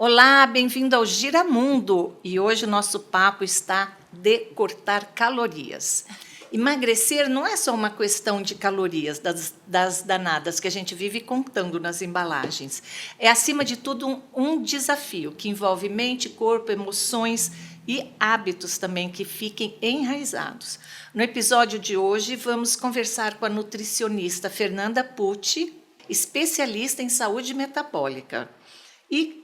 Olá, bem-vindo ao Giramundo. E hoje o nosso papo está de cortar calorias. Emagrecer não é só uma questão de calorias, das danadas que a gente vive contando nas embalagens. É, acima de tudo, um desafio que envolve mente, corpo, emoções e hábitos também que fiquem enraizados. No episódio de hoje, vamos conversar com a nutricionista Fernanda Pucci, especialista em saúde metabólica e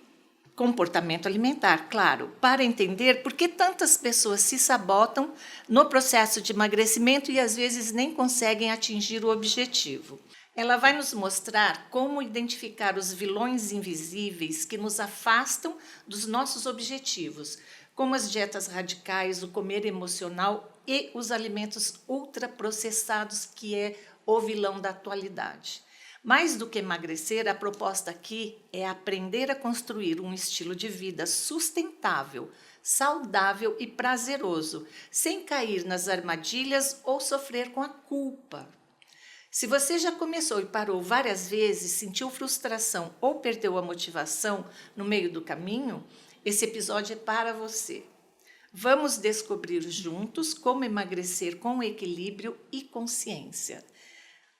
comportamento alimentar, claro, para entender por que tantas pessoas se sabotam no processo de emagrecimento e às vezes nem conseguem atingir o objetivo. Ela vai nos mostrar como identificar os vilões invisíveis que nos afastam dos nossos objetivos, como as dietas radicais, o comer emocional e os alimentos ultraprocessados, que é o vilão da atualidade. Mais do que emagrecer, a proposta aqui é aprender a construir um estilo de vida sustentável, saudável e prazeroso, sem cair nas armadilhas ou sofrer com a culpa. Se você já começou e parou várias vezes, sentiu frustração ou perdeu a motivação no meio do caminho, esse episódio é para você. Vamos descobrir juntos como emagrecer com equilíbrio e consciência.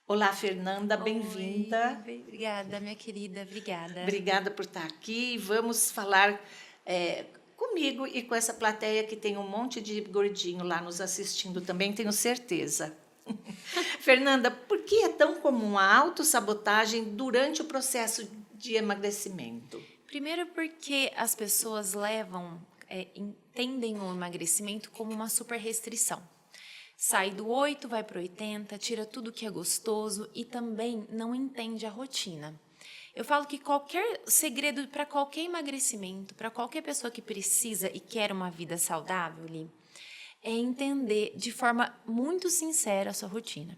Olá, Fernanda, bem-vinda. Obrigada, minha querida, obrigada. Obrigada por estar aqui. Vamos falar comigo e com essa plateia que tem um monte de gordinho lá nos assistindo também, tenho certeza. Fernanda, por que é tão comum a autossabotagem durante o processo de emagrecimento? Primeiro porque as pessoas entendem o emagrecimento como uma super restrição. Sai do 8, vai para 80, tira tudo que é gostoso e também não entende a rotina. Eu falo que qualquer segredo para qualquer emagrecimento, para qualquer pessoa que precisa e quer uma vida saudável, é entender de forma muito sincera a sua rotina.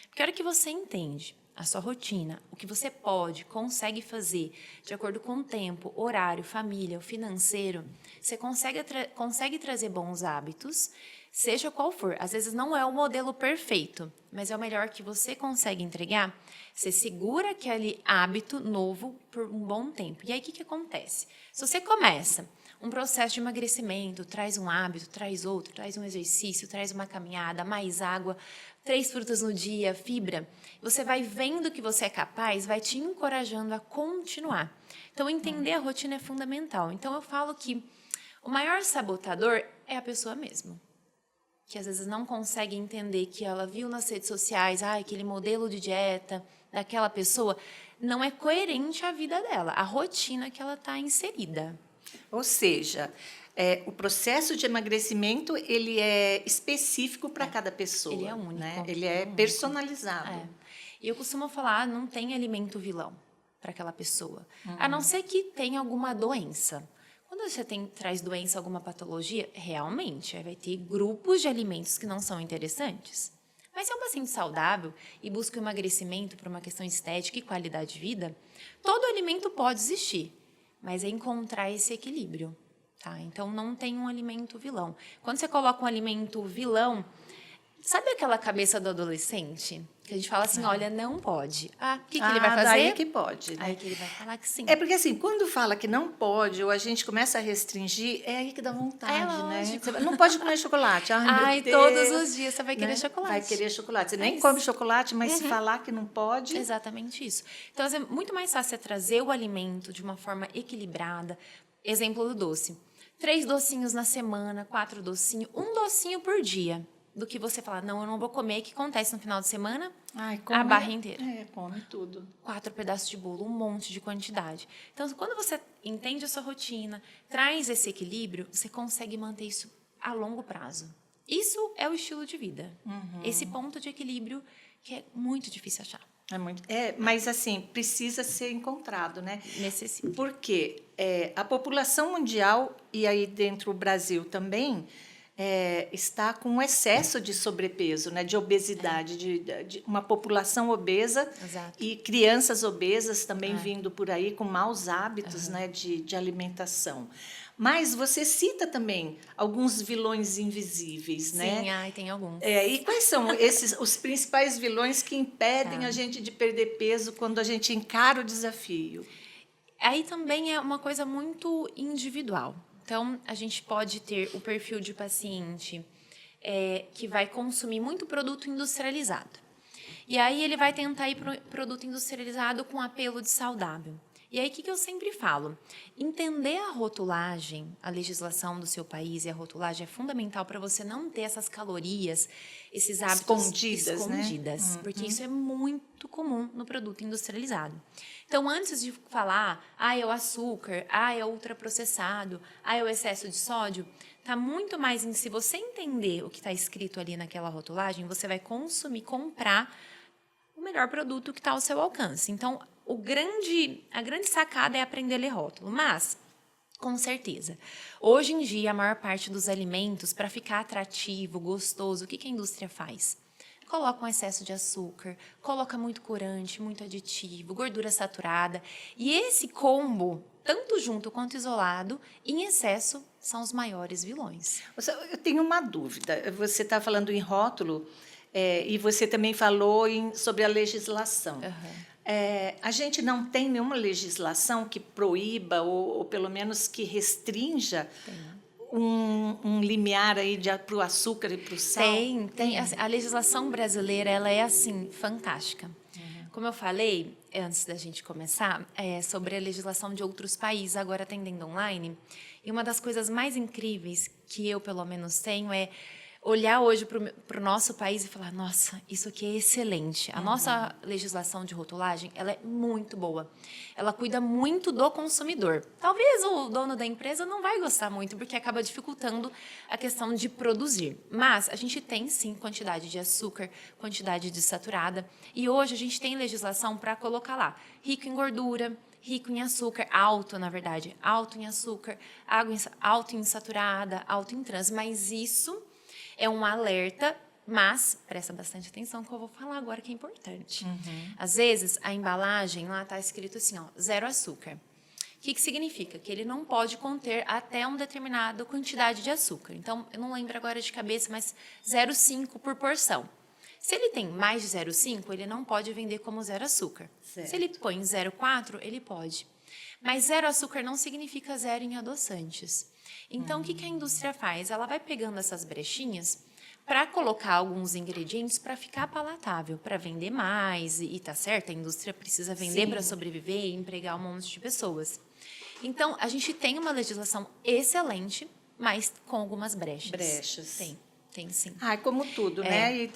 Porque a hora que você entende a sua rotina, o que você pode, consegue fazer de acordo com o tempo, horário, família, o financeiro, você consegue trazer bons hábitos, seja qual for. Às vezes não é o modelo perfeito, mas é o melhor que você consegue entregar. Você segura aquele hábito novo por um bom tempo. E aí, o que acontece? Se você começa um processo de emagrecimento, traz um hábito, traz outro, traz um exercício, traz uma caminhada, mais água, 3 frutas no dia, fibra, você vai vendo que você é capaz, vai te encorajando a continuar. Então, entender a rotina é fundamental. Então, eu falo que o maior sabotador é a pessoa mesma, que às vezes não consegue entender que ela viu nas redes sociais, aquele modelo de dieta daquela pessoa, não é coerente à vida dela, à rotina que ela está inserida. Ou seja, o processo de emagrecimento ele é específico para cada pessoa. Ele é único. Né? Ele é personalizado. E eu costumo falar, não tem alimento vilão para aquela pessoa, a não ser que tenha alguma doença. Quando você traz doença, alguma patologia, realmente vai ter grupos de alimentos que não são interessantes. Mas se é um paciente saudável e busca o emagrecimento por uma questão estética e qualidade de vida, todo alimento pode existir, mas é encontrar esse equilíbrio. Tá? Então, não tem um alimento vilão. Quando você coloca um alimento vilão, sabe aquela cabeça do adolescente? Que a gente fala assim, olha, não pode. O que ele vai fazer? Daí que pode. Né? Aí que ele vai falar que sim. É porque assim, quando fala que não pode, ou a gente começa a restringir, é aí que dá vontade, né? Lógico. Você não pode comer chocolate. Ai, meu Deus, todos os dias você vai querer né? chocolate. Vai querer chocolate. Você nem come chocolate, mas se falar que não pode... Exatamente isso. Então, é muito mais fácil você trazer o alimento de uma forma equilibrada. Exemplo do doce. 3 docinhos na semana, 4 docinhos, 1 docinho por dia. Do que você falar, não, eu não vou comer, o que acontece no final de semana? A barra inteira. Come tudo. 4 pedaços de bolo, um monte de quantidade. Então, quando você entende a sua rotina, traz esse equilíbrio, você consegue manter isso a longo prazo. Isso é o estilo de vida. Esse ponto de equilíbrio que é muito difícil achar. Mas assim, precisa ser encontrado, né? Necessita. Porque a população mundial, e aí dentro do Brasil também, está com um excesso de sobrepeso, né, de obesidade, de uma população obesa. Exato. E crianças obesas também vindo por aí com maus hábitos, né, de alimentação. Mas você cita também alguns vilões invisíveis, né? Sim, tem alguns. E quais são os principais vilões que impedem a gente de perder peso quando a gente encara o desafio? Aí também é uma coisa muito individual. Então, a gente pode ter o perfil de paciente que vai consumir muito produto industrializado. E aí ele vai tentar ir para o produto industrializado com apelo de saudável. E aí, o que eu sempre falo? Entender a rotulagem, a legislação do seu país e a rotulagem é fundamental para você não ter essas calorias, esses hábitos escondidas, né? Porque isso é muito comum no produto industrializado. Então, antes de falar, é o açúcar, é o ultraprocessado, é o excesso de sódio, está muito mais em se você entender o que está escrito ali naquela rotulagem, você vai consumir, comprar o melhor produto que está ao seu alcance. Então, a grande sacada é aprender a ler rótulo, mas, com certeza, hoje em dia, a maior parte dos alimentos, para ficar atrativo, gostoso, o que a indústria faz? Coloca um excesso de açúcar, coloca muito corante, muito aditivo, gordura saturada. E esse combo, tanto junto quanto isolado, em excesso, são os maiores vilões. Eu tenho uma dúvida. Você está falando em rótulo e você também falou sobre a legislação. Uhum. A gente não tem nenhuma legislação que proíba ou pelo menos que restrinja um limiar aí para o açúcar e para o sal? Tem. A legislação brasileira, ela é, assim, fantástica. Como eu falei, antes da gente começar, sobre a legislação de outros países, agora atendendo online, e uma das coisas mais incríveis que eu, pelo menos, tenho é olhar hoje para o nosso país e falar, nossa, isso aqui é excelente. A nossa legislação de rotulagem, ela é muito boa. Ela cuida muito do consumidor. Talvez o dono da empresa não vai gostar muito, porque acaba dificultando a questão de produzir. Mas a gente tem, sim, quantidade de açúcar, quantidade de saturada. E hoje a gente tem legislação para colocar lá, rico em gordura, rico em açúcar, alto, na verdade, alto em açúcar, alto em saturada, alto em trans. Mas isso é um alerta, mas presta bastante atenção que eu vou falar agora que é importante. Às vezes, a embalagem lá está escrito assim, 0 açúcar. O que significa? Que ele não pode conter até uma determinada quantidade de açúcar. Então, eu não lembro agora de cabeça, mas 0,5 por porção. Se ele tem mais de 0,5, ele não pode vender como 0 açúcar. Certo. Se ele põe 0,4, ele pode. Mas 0 açúcar não significa 0 em adoçantes. Então, o que a indústria faz? Ela vai pegando essas brechinhas para colocar alguns ingredientes para ficar palatável, para vender mais. E tá certo, a indústria precisa vender para sobreviver e empregar um monte de pessoas. Então, a gente tem uma legislação excelente, mas com algumas brechas. Brechas. Tem sim. Como tudo, né?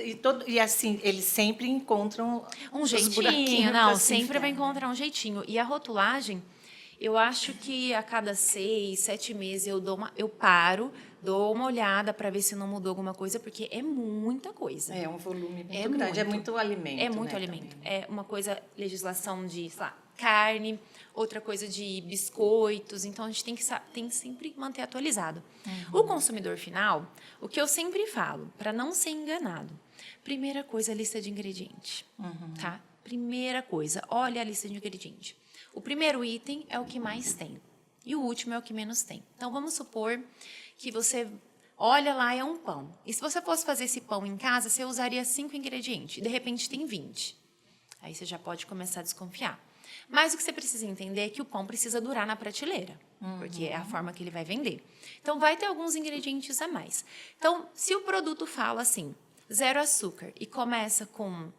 E assim, eles sempre encontram um jeitinho, sempre vai encontrar um jeitinho. E a rotulagem, eu acho que a cada 6, 7 meses eu paro, dou uma olhada para ver se não mudou alguma coisa, porque é muita coisa. É um volume muito grande, é muito alimento. É muito alimento. Também. É uma coisa, legislação de, sei lá, carne, outra coisa de biscoitos, então a gente tem que sempre manter atualizado. O consumidor final, o que eu sempre falo, para não ser enganado, primeira coisa, a lista de ingredientes, tá? Primeira coisa, olha a lista de ingredientes. O primeiro item é o que mais tem e o último é o que menos tem. Então, vamos supor que você olha lá, é um pão. E se você fosse fazer esse pão em casa, você usaria 5 ingredientes. De repente, tem 20. Aí você já pode começar a desconfiar. Mas o que você precisa entender é que o pão precisa durar na prateleira, porque é a forma que ele vai vender. Então, vai ter alguns ingredientes a mais. Então, se o produto fala assim, 0 açúcar, e começa com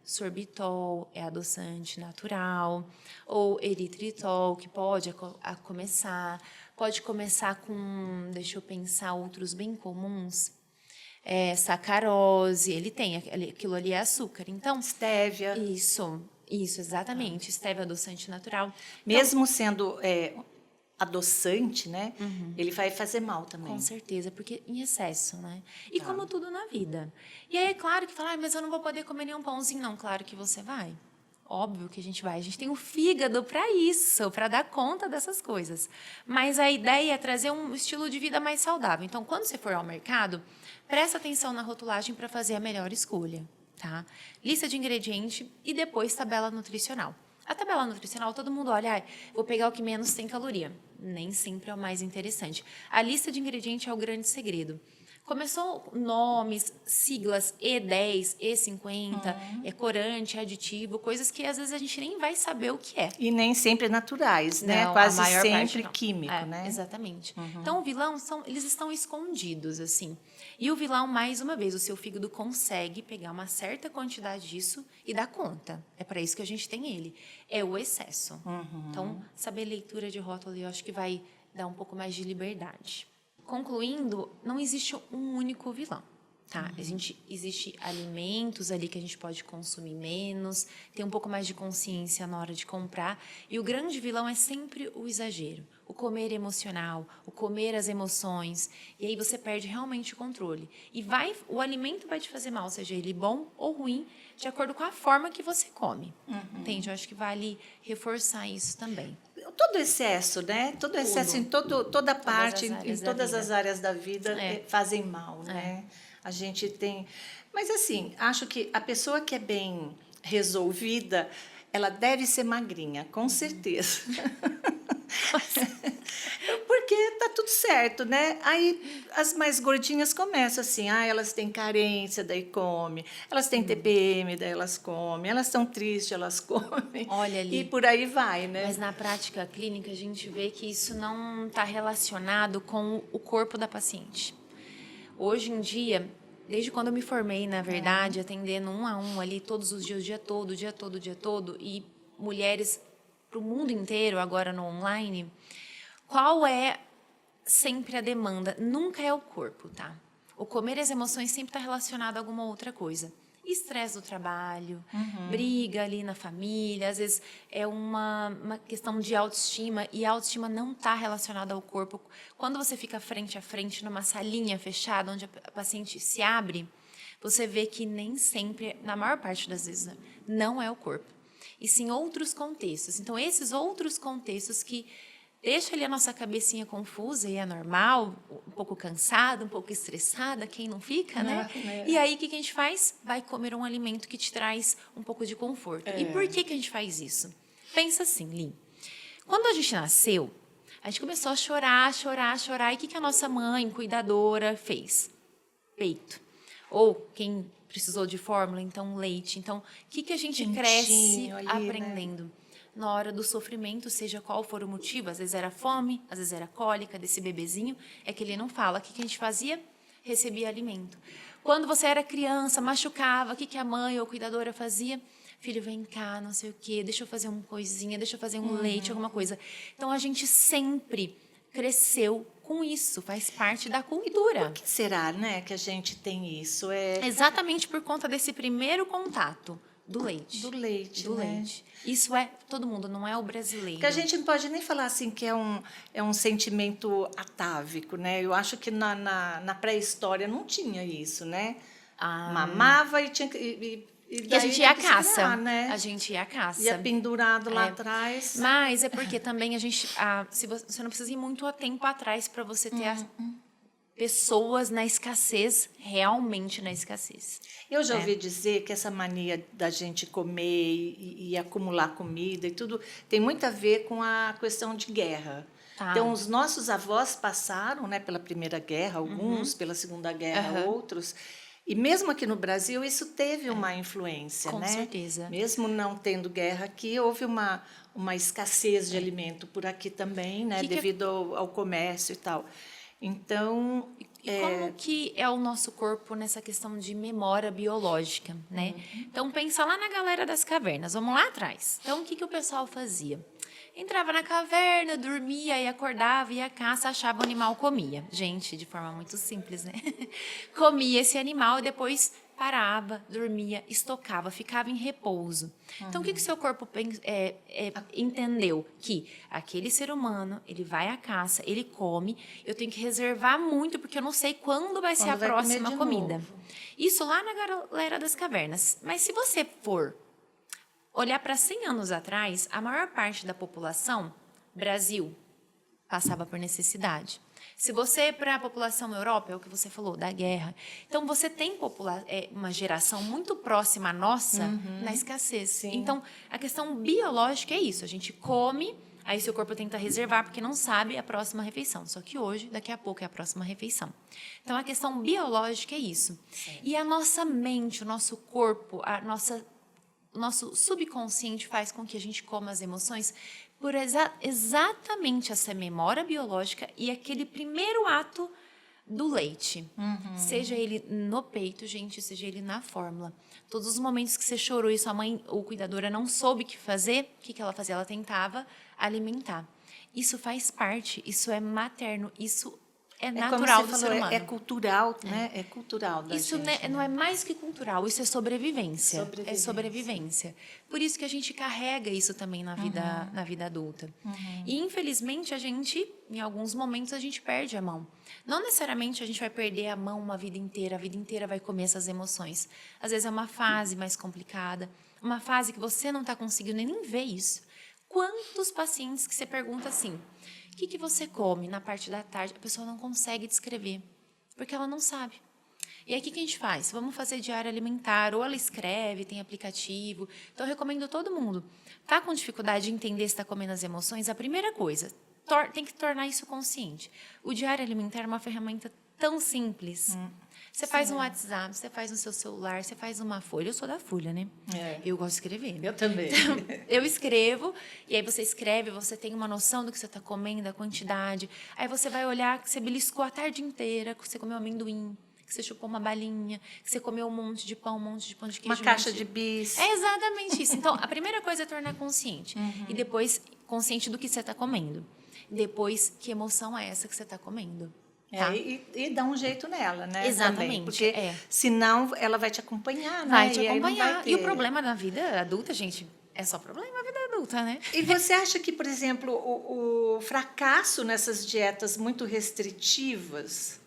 sorbitol, é adoçante natural, ou eritritol, que pode pode começar com, deixa eu pensar, outros bem comuns, sacarose, ele tem, aquilo ali é açúcar. Então, Stevia. Isso, exatamente, stevia adoçante natural. Mesmo sendo adoçante, né? Ele vai fazer mal também. Com certeza, porque em excesso, né? E como tudo na vida. E aí é claro que fala, mas eu não vou poder comer nenhum pãozinho. Não, claro que você vai. Óbvio que a gente vai. A gente tem o fígado para isso, para dar conta dessas coisas. Mas a ideia é trazer um estilo de vida mais saudável. Então, quando você for ao mercado, presta atenção na rotulagem para fazer a melhor escolha, tá? Lista de ingredientes e depois tabela nutricional. A tabela nutricional, todo mundo olha, vou pegar o que menos tem caloria. Nem sempre é o mais interessante. A lista de ingredientes é o grande segredo. Começou nomes, siglas E10, E50, corante, aditivo, coisas que às vezes a gente nem vai saber o que é. E nem sempre naturais, né? Não, Quase a maior parte sempre não. químico, né? Exatamente. Então, o vilão, eles estão escondidos, assim. E o vilão, mais uma vez, o seu fígado consegue pegar uma certa quantidade disso e dar conta. É para isso que a gente tem ele. É o excesso. Então, saber leitura de rótulo, eu acho que vai dar um pouco mais de liberdade. Concluindo, não existe um único vilão. Tá? Existe alimentos ali que a gente pode consumir menos, ter um pouco mais de consciência na hora de comprar. E o grande vilão é sempre o exagero, o comer emocional, o comer as emoções. E aí você perde realmente o controle. E o alimento vai te fazer mal, seja ele bom ou ruim, de acordo com a forma que você come. Entende? Eu acho que vale reforçar isso também. Todo excesso, né? Todo excesso em toda parte, em todas as áreas da vida fazem mal, né? A gente tem... Mas, assim, acho que a pessoa que é bem resolvida, ela deve ser magrinha, com certeza. Porque tá tudo certo, né? Aí as mais gordinhas começam assim, elas têm carência, daí come. Elas têm TPM, daí elas comem. Elas estão tristes, elas comem. Olha ali. E por aí vai, né? Mas na prática clínica a gente vê que isso não está relacionado com o corpo da paciente. Hoje em dia, desde quando eu me formei, na verdade, atendendo 1 a 1 ali todos os dias, o dia todo, e mulheres para o mundo inteiro agora no online, qual é sempre a demanda? Nunca é o corpo, tá? O comer e as emoções sempre está relacionado a alguma outra coisa. Estresse do trabalho, briga ali na família, às vezes é uma questão de autoestima, e a autoestima não está relacionada ao corpo. Quando você fica frente a frente numa salinha fechada, onde a paciente se abre, você vê que nem sempre, na maior parte das vezes, não é o corpo, e sim outros contextos. Então, esses outros contextos que deixa ali a nossa cabecinha confusa, e é normal, um pouco cansada, um pouco estressada, quem não fica, né? E aí, o que a gente faz? Vai comer um alimento que te traz um pouco de conforto. E por que a gente faz isso? Pensa assim, Li. Quando a gente nasceu, a gente começou a chorar. E o que a nossa mãe, cuidadora, fez? Peito. Ou quem precisou de fórmula, então leite. Então, o que a gente cresce ali, aprendendo? Né? Na hora do sofrimento, seja qual for o motivo, às vezes era fome, às vezes era cólica desse bebezinho, é que ele não fala. O que a gente fazia? Recebia alimento. Quando você era criança, machucava, o que a mãe ou a cuidadora fazia? Filho, vem cá, não sei o quê, deixa eu fazer uma coisinha, deixa eu fazer um leite, alguma coisa. Então, a gente sempre cresceu com isso, faz parte da cultura. Por que será, né, que a gente tem isso? Exatamente por conta desse primeiro contato. Do leite. Do leite, né? Leite. Isso é todo mundo, não é o brasileiro. Porque a gente não pode nem falar assim que é um sentimento atávico, né? Eu acho que na pré-história não tinha isso, né? Mamava e tinha que... E a gente ia à caça. Segurar, né? A gente ia à caça. Ia pendurado lá atrás. Mas é porque também a gente... se você não precisa ir muito tempo atrás para você ter pessoas na escassez, realmente na escassez. Eu já ouvi dizer que essa mania da gente comer e acumular comida e tudo tem muito a ver com a questão de guerra. Tá. Então, os nossos avós passaram, né, pela Primeira Guerra, alguns, pela Segunda Guerra, outros. E mesmo aqui no Brasil, isso teve uma influência, Com né? certeza. Mesmo não tendo guerra aqui, houve uma escassez de alimento por aqui também, né, devido ao comércio e tal. Então... E como que é o nosso corpo nessa questão de memória biológica, né? Então, pensa lá na galera das cavernas, vamos lá atrás. Então, o que o pessoal fazia? Entrava na caverna, dormia e acordava, ia à caça, achava o animal, comia. Gente, de forma muito simples, né? Comia esse animal e depois parava, dormia, estocava, ficava em repouso. Então, o que o seu corpo entendeu? Que aquele ser humano, ele vai à caça, ele come, eu tenho que reservar muito, porque eu não sei quando vai ser a próxima comida. Isso lá na galera das cavernas. Mas se você for olhar para 100 anos atrás, a maior parte da população, Brasil, passava por necessidade. Se você, para a população Europa, é o que você falou, da guerra. Então, você tem uma geração muito próxima à nossa na escassez. Sim. Então, a questão biológica é isso. A gente come, Aí seu corpo tenta reservar porque não sabe a próxima refeição. Só que hoje, daqui a pouco, é a próxima refeição. Então, a questão biológica é isso. Sim. E a nossa mente, o nosso corpo, o nosso subconsciente faz com que a gente coma as emoções por exatamente essa memória biológica e aquele primeiro ato do leite. Seja ele no peito, gente, seja ele na fórmula. Todos os momentos que você chorou e sua mãe ou cuidadora não soube o que fazer, o que ela fazia? Ela tentava alimentar. Isso faz parte, isso é materno, isso é natural como do você ser falou, humano. é cultural, né? É cultural da Isso gente. não é mais que cultural, isso é sobrevivência. Sobrevivência. É sobrevivência. Por isso que a gente carrega isso também na vida adulta. E, infelizmente, a gente, em alguns momentos, a gente perde a mão. Não necessariamente a gente vai perder a mão a vida inteira vai comer essas emoções. Às vezes é uma fase mais complicada, uma fase que você não está conseguindo nem ver isso. Quantos pacientes que você pergunta assim, o que você come na parte da tarde? A pessoa não consegue descrever, porque ela não sabe. E aí, o que a gente faz? Vamos fazer diário alimentar, ou ela escreve, tem aplicativo. Então, eu recomendo a todo mundo. Tá com dificuldade de entender se está comendo as emoções? A primeira coisa, tem que tornar isso consciente. O diário alimentar é uma ferramenta tão simples. Você faz um WhatsApp, você faz no seu celular, você faz uma folha. Eu sou da folha, né? Eu gosto de escrever. Eu também. Então, eu escrevo, e aí você escreve, você tem uma noção do que você está comendo, a quantidade. Aí você vai olhar que você beliscou a tarde inteira, que você comeu amendoim, que você chupou uma balinha, que você comeu um monte de pão de queijo. Uma caixa de bis. É exatamente isso. Então, a primeira coisa é tornar consciente. E depois, consciente do que você está comendo. Depois, que emoção é essa que você está comendo. Tá? E dá um jeito nela, né? Exatamente. Também, porque senão ela vai te acompanhar, né? Vai te E aí não acompanhar. vai ter. E o problema na vida adulta, gente, é só problema na vida adulta, né? E você acha que, por exemplo, o fracasso nessas dietas muito restritivas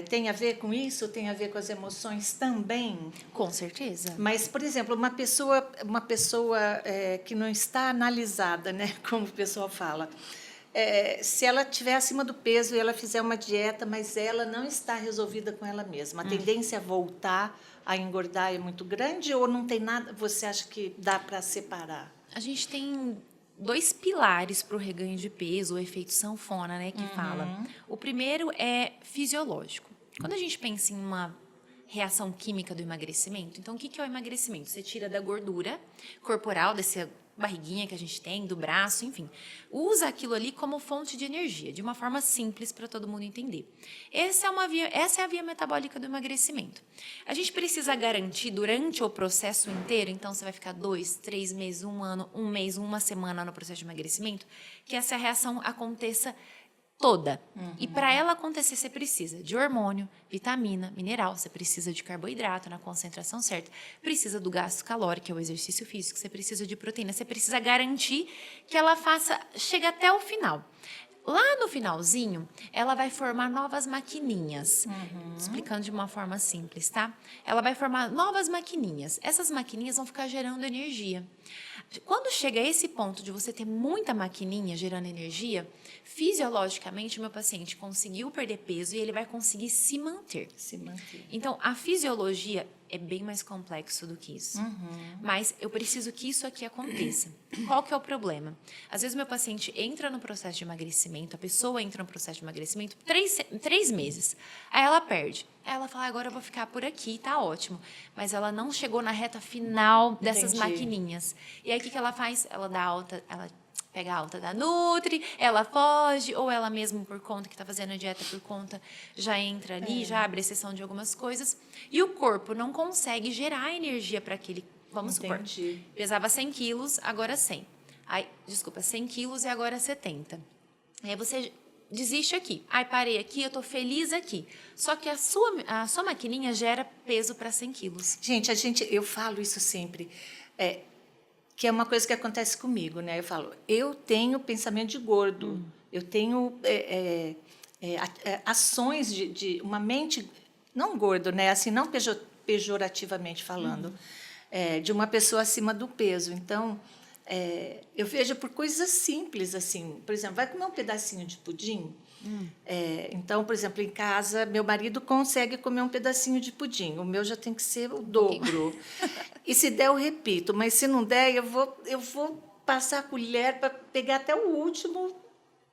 tem a ver com isso? Tem a ver com as emoções também? Com certeza. Mas, por exemplo, uma pessoa que não está analisada, né? Como o pessoal fala, se ela estiver acima do peso e ela fizer uma dieta, mas ela não está resolvida com ela mesma, a tendência a voltar a engordar é muito grande ou não tem nada? Você acha que dá para separar? A gente tem 2 pilares para o reganho de peso, o efeito sanfona, né, que fala. O primeiro é fisiológico. Quando a gente pensa em uma reação química do emagrecimento, então o que é o emagrecimento? Você tira da gordura corporal, dessa barriguinha que a gente tem, do braço, enfim. Usa aquilo ali como fonte de energia, de uma forma simples para todo mundo entender. Essa é a via metabólica do emagrecimento. A gente precisa garantir durante o processo inteiro, então você vai ficar 2, 3 meses, 1 ano, 1 mês, 1 semana no processo de emagrecimento, que essa reação aconteça toda. E para ela acontecer, você precisa de hormônio, vitamina, mineral, você precisa de carboidrato na concentração certa, precisa do gasto calórico, que é o exercício físico, você precisa de proteína, você precisa garantir que ela chegue até o final. Lá no finalzinho, ela vai formar novas maquininhas. Explicando de uma forma simples, tá? Ela vai formar novas maquininhas. Essas maquininhas vão ficar gerando energia. Quando chega a esse ponto de você ter muita maquininha gerando energia, fisiologicamente o meu paciente conseguiu perder peso e ele vai conseguir se manter. Se manter. Então, a fisiologia é bem mais complexo do que isso. Mas eu preciso que isso aqui aconteça. Qual que é o problema? Às vezes o meu paciente entra no processo de emagrecimento, a pessoa entra no processo de emagrecimento 3 meses. Aí ela perde. Aí ela fala, agora eu vou ficar por aqui, tá ótimo. Mas ela não chegou na reta final dessas maquininhas. E aí o que ela faz? Ela dá alta, ela pega a alta da Nutri, ela foge, ou ela mesmo por conta que está fazendo a dieta por conta, já entra ali, já abre exceção de algumas coisas. E o corpo não consegue gerar energia para aquele, vamos supor, pesava 100 quilos, agora 100. Aí, 100 quilos e agora 70. Aí você desiste aqui. Aí parei aqui, eu estou feliz aqui. Só que a sua maquininha gera peso para 100 quilos. Gente, eu falo isso sempre. Que é uma coisa que acontece comigo, né? Eu falo, eu tenho pensamento de gordo, eu tenho ações de uma mente, não gordo, né? Assim, não pejorativamente falando, de uma pessoa acima do peso. Então, eu vejo por coisas simples, assim. Por exemplo, vai comer um pedacinho de pudim? Então, por exemplo, em casa, meu marido consegue comer um pedacinho de pudim. O meu já tem que ser o dobro. E se der, eu repito. Mas se não der, eu vou passar a colher para pegar até o último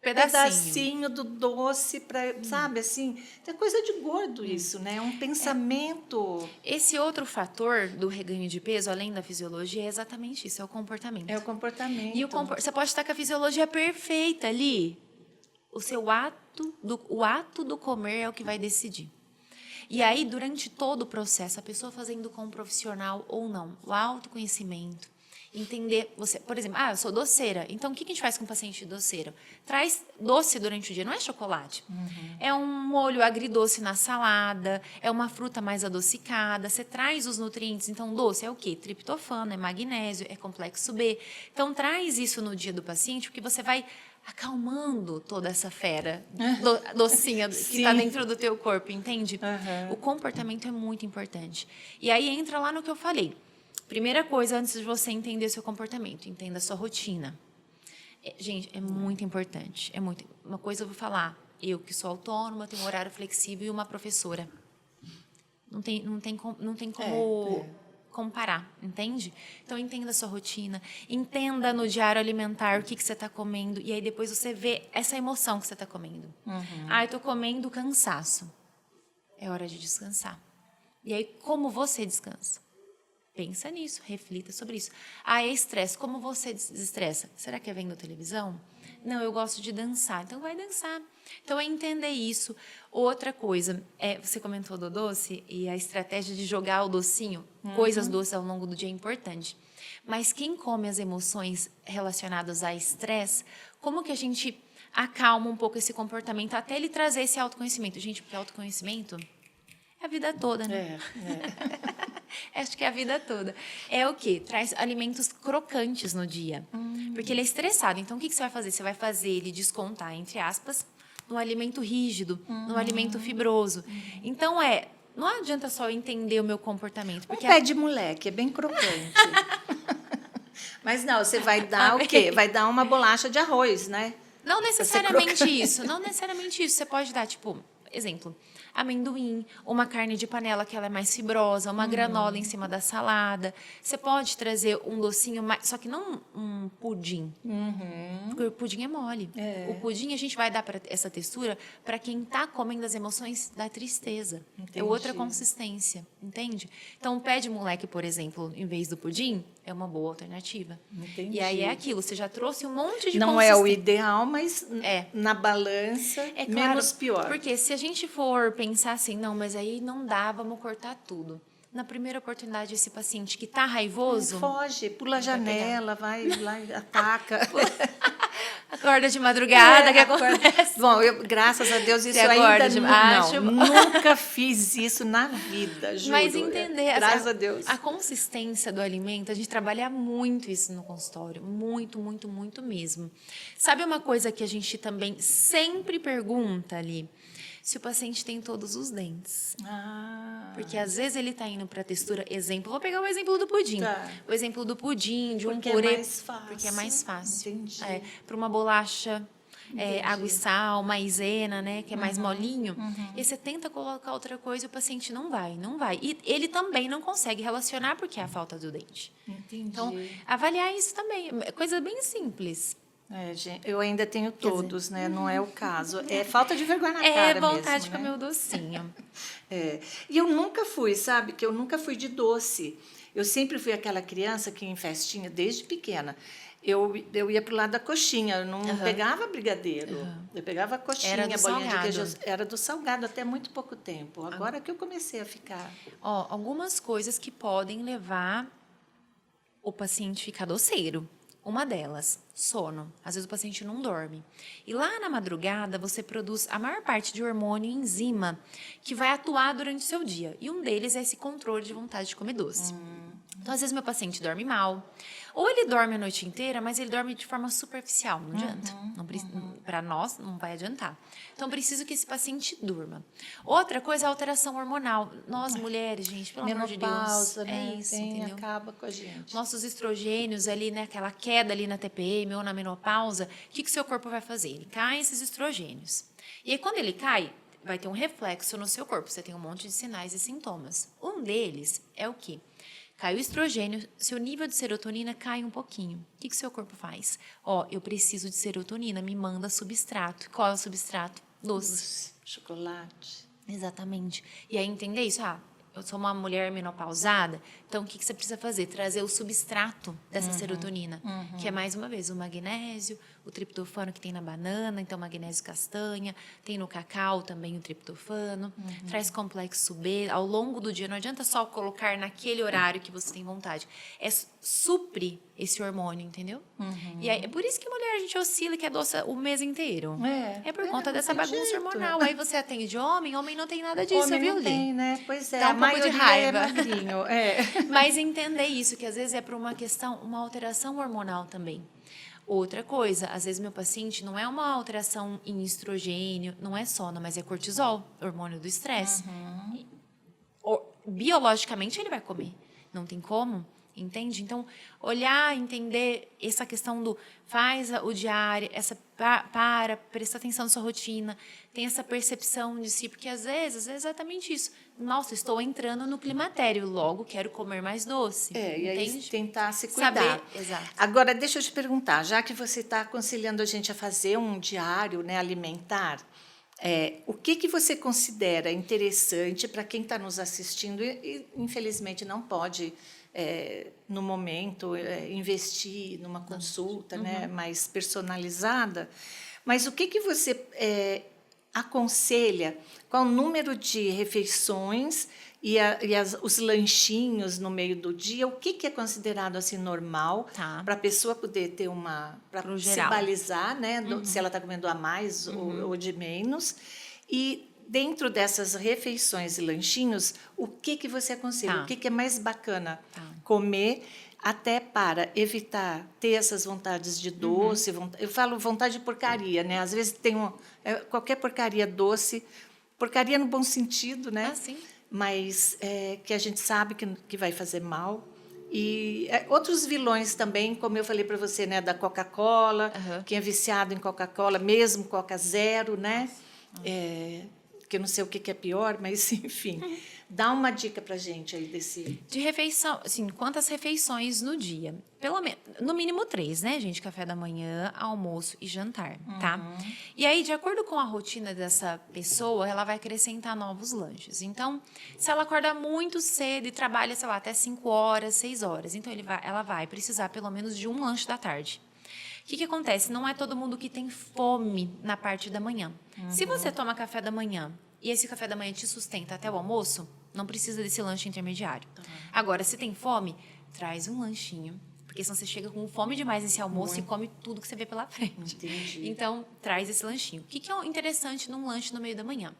pedacinho do doce, sabe, assim, é coisa de gordo isso, né? É um pensamento. Esse outro fator do reganho de peso, além da fisiologia, é exatamente isso, é o comportamento. É o comportamento. E você pode estar com a fisiologia perfeita ali. O ato do comer é o que vai decidir. E aí, durante todo o processo, a pessoa fazendo com um profissional ou não, o autoconhecimento, entender, você, por exemplo, eu sou doceira, então o que a gente faz com o paciente doceiro? Traz doce durante o dia, não é chocolate. É um molho agridoce na salada, é uma fruta mais adocicada, você traz os nutrientes, então doce é o quê? Triptofano, é magnésio, é complexo B. Então traz isso no dia do paciente, porque você vai acalmando toda essa fera docinha que está dentro do teu corpo, entende? O comportamento é muito importante. E aí entra lá no que eu falei. Primeira coisa, antes de você entender seu comportamento, entenda a sua rotina. Gente, é muito importante. Uma coisa eu vou falar, eu que sou autônoma, tenho um horário flexível e uma professora. Não tem como comparar, entende? Então, entenda a sua rotina, entenda no diário alimentar o que você está comendo, e aí depois você vê essa emoção que você está comendo. Eu estou comendo cansaço. É hora de descansar. E aí, como você descansa? Pensa nisso, reflita sobre isso. É estresse. Como você desestressa? Será que é vendo televisão? Não, eu gosto de dançar. Então, vai dançar. Então, é entender isso. Outra coisa, você comentou do doce e a estratégia de jogar o docinho, coisas doces ao longo do dia é importante. Mas quem come as emoções relacionadas a estresse, como que a gente acalma um pouco esse comportamento até ele trazer esse autoconhecimento? Gente, porque autoconhecimento é a vida toda, né? Acho que é a vida toda. É o quê? Traz alimentos crocantes no dia. Porque ele é estressado. Então, o que você vai fazer? Você vai fazer ele descontar, entre aspas, no alimento rígido, no alimento fibroso. Então, não adianta só eu entender o meu comportamento. Porque pé de moleque, é bem crocante. Mas não, você vai dar o quê? Vai dar uma bolacha de arroz, né? Não necessariamente isso. Não necessariamente isso. Você pode dar, exemplo, amendoim, uma carne de panela que ela é mais fibrosa, uma granola em cima da salada. Você pode trazer um docinho, só que não um pudim, porque o pudim é mole. O pudim a gente vai dar essa textura para quem está comendo as emoções da tristeza. Entendi. É outra consistência, entende? Então, o pé de moleque, por exemplo, em vez do pudim, é uma boa alternativa. Entendi. E aí é aquilo, você já trouxe um monte de não é o ideal, mas na balança, claro, menos pior. Porque se a gente for pensar assim, não, mas aí não dá, vamos cortar tudo. Na primeira oportunidade, esse paciente que está raivoso... Foge, pula a janela, vai lá e ataca. Acorda de madrugada, que acontece. Bom, graças a Deus, isso ainda nunca fiz isso na vida, juro. Mas entender, graças a Deus. A consistência do alimento, a gente trabalha muito isso no consultório, muito, muito, muito mesmo. Sabe uma coisa que a gente também sempre pergunta ali? Se o paciente tem todos os dentes. Porque às vezes ele está indo para a textura, exemplo, vou pegar o exemplo do pudim. O exemplo do pudim, de um purê. É mais fácil. Porque é mais fácil. Entendi. Para uma bolacha, água e sal, maisena, né, que é mais molinho. E você tenta colocar outra coisa e o paciente não vai. E ele também não consegue relacionar porque é a falta do dente. Entendi. Então, avaliar isso também. É coisa bem simples. Gente, eu ainda tenho todos, né? Não é o caso. É falta de vergonha na cara mesmo, vontade de comer o docinho. E eu nunca fui, sabe? Que eu nunca fui de doce. Eu sempre fui aquela criança que em festinha, desde pequena, eu ia pro lado da coxinha, eu não pegava brigadeiro. Eu pegava a coxinha, a bolinha de queijo. Era do salgado até muito pouco tempo. Agora que eu comecei a ficar... Algumas coisas que podem levar o paciente a ficar doceiro. Uma delas, sono. Às vezes o paciente não dorme. E lá na madrugada, você produz a maior parte de hormônio e enzima que vai atuar durante o seu dia. E um deles é esse controle de vontade de comer doce. Então, às vezes, meu paciente dorme mal. Ou ele dorme a noite inteira, mas ele dorme de forma superficial. Não adianta. Para nós, não vai adiantar. Então, preciso que esse paciente durma. Outra coisa é a alteração hormonal. Nós, mulheres, gente, pelo amor de Deus. Menopausa, né? É isso, entendeu? Acaba com a gente. Nossos estrogênios ali, né? Aquela queda ali na TPM ou na menopausa. O que o seu corpo vai fazer? Ele cai esses estrogênios. E aí, quando ele cai, vai ter um reflexo no seu corpo. Você tem um monte de sinais e sintomas. Um deles é o quê? Cai o estrogênio, seu nível de serotonina cai um pouquinho. O que seu corpo faz? Eu preciso de serotonina, me manda substrato. Qual é o substrato? Doce. Chocolate. Exatamente. E aí entender isso, eu sou uma mulher menopausada, então o que você precisa fazer? Trazer o substrato dessa serotonina, que é, mais uma vez, o magnésio, o triptofano que tem na banana, então magnésio castanha, tem no cacau também o triptofano, traz complexo B, ao longo do dia, não adianta só colocar naquele horário que você tem vontade, supre esse hormônio, entendeu? E aí, é por isso que mulher a gente oscila e quer doce o mês inteiro. É por conta dessa bagunça hormonal. Aí você atende homem não tem nada disso, Homem viu, não Li? tem, né? Pois é, Dá a um pouco de maioria raiva. é magrinho. Mas entender isso, que às vezes é por uma questão, uma alteração hormonal também. Outra coisa, às vezes meu paciente não é uma alteração em estrogênio, não é sono, mas é cortisol, hormônio do estresse. Biologicamente ele vai comer, não tem como, entende? Então, olhar, entender essa questão do faz o diário, presta atenção na sua rotina, tem essa percepção de si, porque às vezes é exatamente isso. Nossa, estou entrando no climatério, logo quero comer mais doce. E aí entende? tentar se cuidar. Saber, exato. Agora, deixa eu te perguntar, já que você está aconselhando a gente a fazer um diário, né, alimentar, o que você considera interessante para quem está nos assistindo e, infelizmente, não pode, no momento, investir numa consulta né, mais personalizada, mas o que você aconselha? Qual o número de refeições e os lanchinhos no meio do dia? O que é considerado assim normal para a pessoa poder ter para se balizar, né? Se ela está comendo a mais ou de menos? E dentro dessas refeições e lanchinhos, o que você aconselha? O que é mais bacana comer? Até para evitar ter essas vontades de doce, eu falo vontade de porcaria, né? Às vezes tem qualquer porcaria doce, porcaria no bom sentido, né? Sim. Mas que a gente sabe que vai fazer mal. E outros vilões também, como eu falei para você, né? Da Coca-Cola, quem é viciado em Coca-Cola, mesmo Coca Zero, né? Que eu não sei o que é pior, mas enfim. Dá uma dica para a gente aí desse... De refeição, assim, quantas refeições no dia? Pelo menos, no mínimo 3, né, gente? Café da manhã, almoço e jantar, tá? E aí, de acordo com a rotina dessa pessoa, ela vai acrescentar novos lanches. Então, se ela acorda muito cedo e trabalha, sei lá, até 5 horas, 6 horas, então ela vai precisar pelo menos de um lanche da tarde. O que acontece? Não é todo mundo que tem fome na parte da manhã. Se você toma café da manhã e esse café da manhã te sustenta até o almoço, não precisa desse lanche intermediário. Agora, se tem fome, traz um lanchinho, porque senão você chega com fome demais nesse almoço e come tudo que você vê pela frente. Entendi. Então, traz esse lanchinho. O que é interessante num lanche no meio da manhã?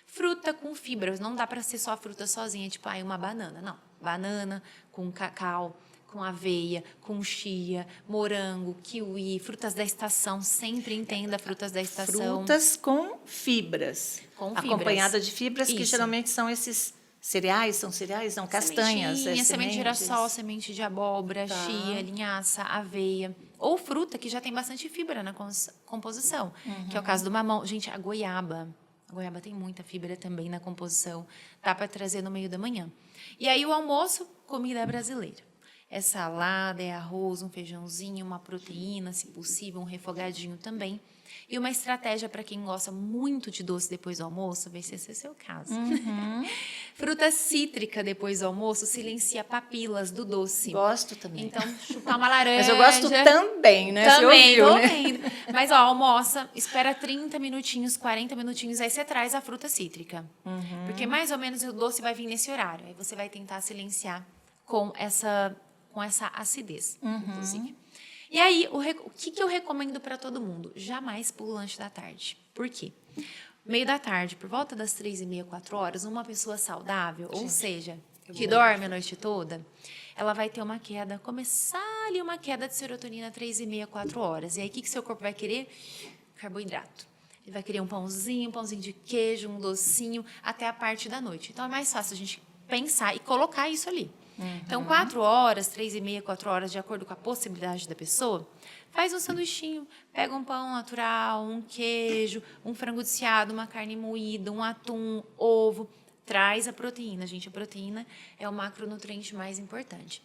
Fruta com fibras. Não dá para ser só fruta sozinha, tipo, uma banana. Não. Banana com cacau, com aveia, com chia, morango, kiwi, frutas da estação. Sempre entenda frutas da estação. Frutas com fibras. Com fibras. Acompanhada de fibras, que geralmente são esses cereais, são castanhas. Semente de girassol, semente de abóbora, chia, linhaça, aveia. Ou fruta que já tem bastante fibra na composição, que é o caso do mamão. Gente, a goiaba. A goiaba tem muita fibra também na composição. Dá para trazer no meio da manhã. E aí o almoço, comida brasileira. É salada, é arroz, um feijãozinho, uma proteína, se possível, um refogadinho também. E uma estratégia para quem gosta muito de doce depois do almoço, vai ser esse seu caso. Fruta cítrica depois do almoço silencia papilas do doce. Gosto também. Então, chupar uma laranja. Mas eu gosto também, né? Também, você ouviu, tô né? vendo. Mas, almoça, espera 30 minutinhos, 40 minutinhos, aí você traz a fruta cítrica. Porque mais ou menos o doce vai vir nesse horário. Aí você vai tentar silenciar com essa acidez, inclusive. E aí, o que eu recomendo para todo mundo? Jamais pula o lanche da tarde. Por quê? Meio da tarde, por volta das 3h30, 4 horas, uma pessoa saudável, ou seja, que dorme a noite toda, ela vai ter uma queda, começar ali uma queda de serotonina 3h30, 4 horas. E aí, o que seu corpo vai querer? Carboidrato. Ele vai querer um pãozinho de queijo, um docinho, até a parte da noite. Então, é mais fácil a gente pensar e colocar isso ali. Então, 4 horas, 3h30, 4 horas, de acordo com a possibilidade da pessoa, faz um sanduichinho, pega um pão natural, um queijo, um frango desfiado, uma carne moída, um atum, ovo, traz a proteína, gente. A proteína é o macronutriente mais importante.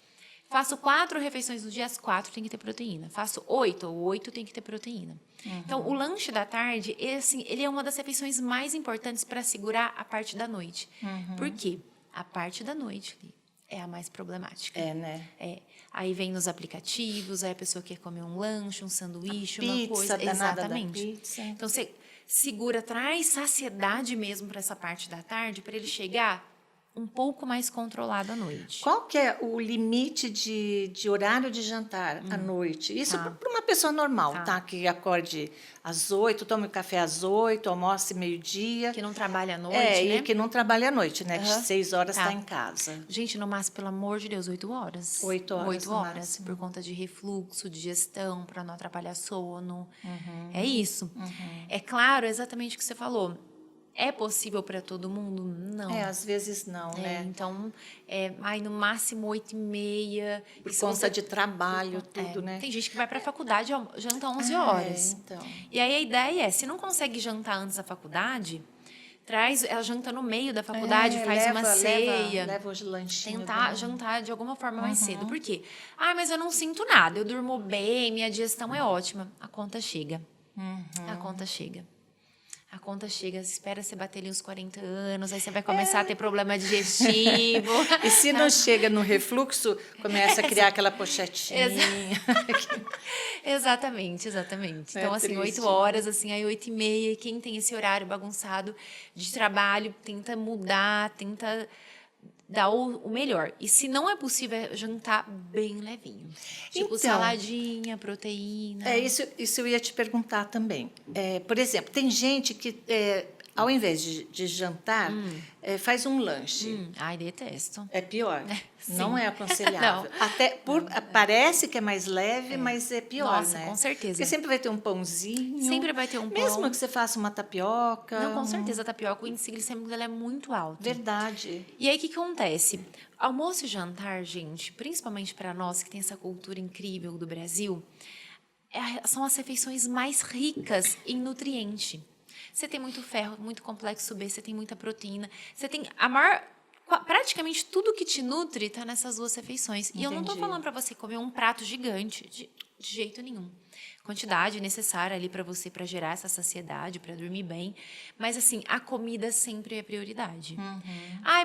Faço 4 refeições no dia, as 4 tem que ter proteína. Faço 8 tem que ter proteína. Então, o lanche da tarde, ele é uma das refeições mais importantes para segurar a parte da noite. Por quê? A parte da noite é a mais problemática. É, né? Aí vem nos aplicativos, aí a pessoa quer comer um lanche, um sanduíche, uma Pizza, coisa. danada da Exatamente. pizza. Então, você segura, traz saciedade mesmo para essa parte da tarde, para ele chegar um pouco mais controlado à noite. Qual que é o limite de horário de jantar à noite? Isso para uma pessoa normal, tá? Que acorde às 8, tome o café às 8, almoce meio-dia. Que não trabalha à noite, né? né? E que não trabalha à noite, né? Que 6 horas Tá. está em casa. Gente, no máximo, pelo amor de Deus, 8 horas. 8 horas 8 no horas, máximo. por conta de refluxo, digestão, para não atrapalhar sono. É isso. É claro, exatamente o que você falou. É possível para todo mundo? Não. Às vezes não, né? Então, no máximo 8h30. Por conta de trabalho, tudo, né? Tem gente que vai para a faculdade e janta 11 horas. Então. E aí a ideia é, se não consegue jantar antes da faculdade, ela janta no meio da faculdade, faz uma ceia. Leva os lanchinhos. Tentar jantar de alguma forma mais cedo. Por quê? Mas eu não sinto nada, eu durmo bem, minha digestão é ótima. A conta chega. A conta chega. A conta chega, espera você bater ali uns 40 anos, aí você vai começar a ter problema digestivo. E se não chega no refluxo, começa a criar aquela pochetinha. Exatamente. Então, assim, triste. 8 horas, assim, aí 8h30, quem tem esse horário bagunçado de trabalho, tenta mudar, tenta dar o melhor. E se não é possível, jantar bem levinho. Tipo, Então, saladinha, proteína. Isso eu ia te perguntar também. Por exemplo, tem gente que, ao invés de jantar, faz um lanche. Ai, detesto. É pior. Sim. Não é aconselhável. Parece que é mais leve, mas é pior, Nossa, né? com certeza. Porque sempre vai ter um pãozinho. Sempre vai ter um pão. Mesmo que você faça uma tapioca. Não, com certeza, a tapioca, o índice glicêmico dela é muito alto. Verdade. E aí, o que acontece? Almoço e jantar, gente, principalmente para nós que tem essa cultura incrível do Brasil, são as refeições mais ricas em nutriente. Você tem muito ferro, muito complexo B, você tem muita proteína, você tem praticamente tudo que te nutre está nessas 2 refeições. E eu não estou falando para você comer um prato gigante, de jeito nenhum. Quantidade necessária ali para você, para gerar essa saciedade, para dormir bem. Mas, assim, a comida sempre é prioridade.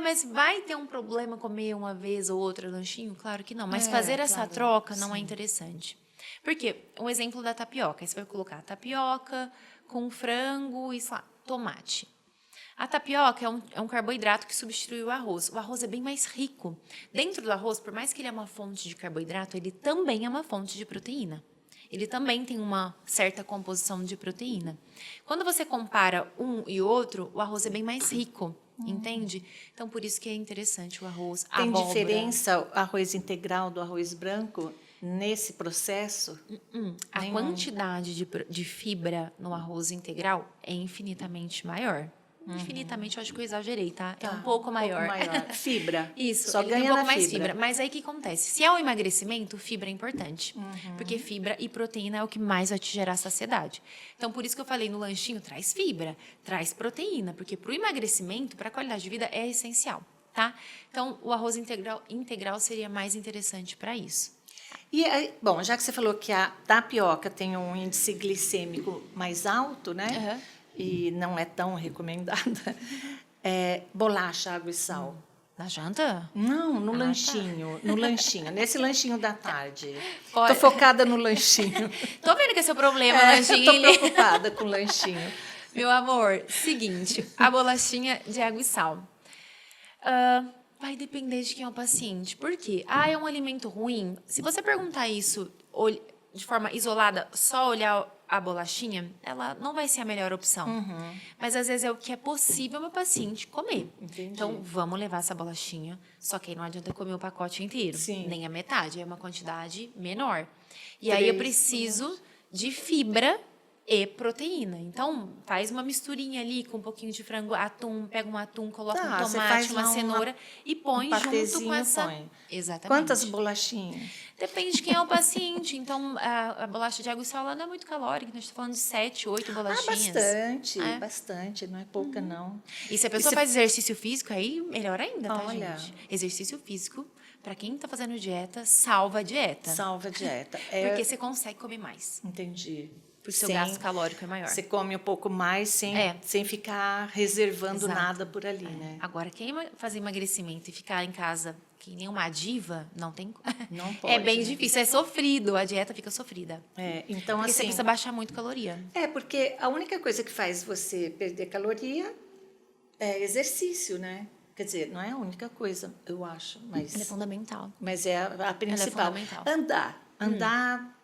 Mas vai ter um problema comer uma vez ou outra lanchinho? Claro que não. Mas fazer essa troca não é interessante. Por quê? Um exemplo da tapioca. Aí você vai colocar tapioca com frango e, sei lá, tomate. A tapioca é um carboidrato que substitui o arroz. O arroz é bem mais rico. Dentro do arroz, por mais que ele é uma fonte de carboidrato, ele também é uma fonte de proteína. Ele também tem uma certa composição de proteína. Quando você compara um e outro, o arroz é bem mais rico, entende? Então, por isso que é interessante o arroz, a Tem abóbora. diferença o arroz integral do arroz branco nesse processo? A quantidade de fibra no arroz integral é infinitamente maior. Infinitamente, eu acho que eu exagerei, tá? É um pouco maior. Fibra. Isso, Só ele ganha tem um pouco na mais fibra. fibra. Mas aí o que acontece? Se é o emagrecimento, fibra é importante. Porque fibra e proteína é o que mais vai te gerar saciedade. Então, por isso que eu falei no lanchinho, traz fibra, traz proteína. Porque para o emagrecimento, para a qualidade de vida, é essencial, tá? Então, o arroz integral seria mais interessante para isso. E aí, bom, já que você falou que a tapioca tem um índice glicêmico mais alto, né? E não é tão recomendada. Bolacha, água e sal. Na janta? Não, no lanchinho. No lanchinho, nesse lanchinho da tarde. Pode- Tô focada no lanchinho. Tô vendo que esse é o problema, Tô lanchinho. preocupada com o lanchinho. Meu amor, seguinte, a bolachinha de água e sal. Vai depender de quem é o paciente. Por quê? É um alimento ruim? Se você perguntar isso de forma isolada, só olhar a bolachinha, ela não vai ser a melhor opção. Mas, às vezes, é o que é possível meu paciente comer. Entendi. Então, vamos levar essa bolachinha. Só que aí não adianta comer o pacote inteiro. Sim. Nem a metade. É uma quantidade menor. E aí, eu preciso de fibra e proteína. Então, faz uma misturinha ali com um pouquinho de frango, atum, pega um atum, coloca um Você faz tomate, uma lá cenoura e põe junto com patezinho, essa... põe. Exatamente. Quantas bolachinhas? Depende de quem é o paciente. Então, a bolacha de água e sal ela não é muito calórica. A gente está falando de 7, 8 bolachinhas. Bastante. Não é pouca, não. E se a pessoa faz exercício físico, aí melhor ainda, tá, Olha. gente? Exercício físico, para quem está fazendo dieta, salva a dieta. Salva a dieta. Porque você consegue comer mais. Entendi. Porque o seu gasto calórico é maior. Você come um pouco mais sem ficar reservando Exato. nada por ali, né? Agora, quem fazer emagrecimento e ficar em casa que nem uma diva, não tem... Não pode. É bem difícil, é sofrido, a dieta fica sofrida. Então, Porque assim, você precisa baixar muito caloria. Porque a única coisa que faz você perder caloria é exercício, né? Quer dizer, não é a única coisa, eu acho, mas... Ela é fundamental. Mas é a principal. Ela é fundamental. Andar...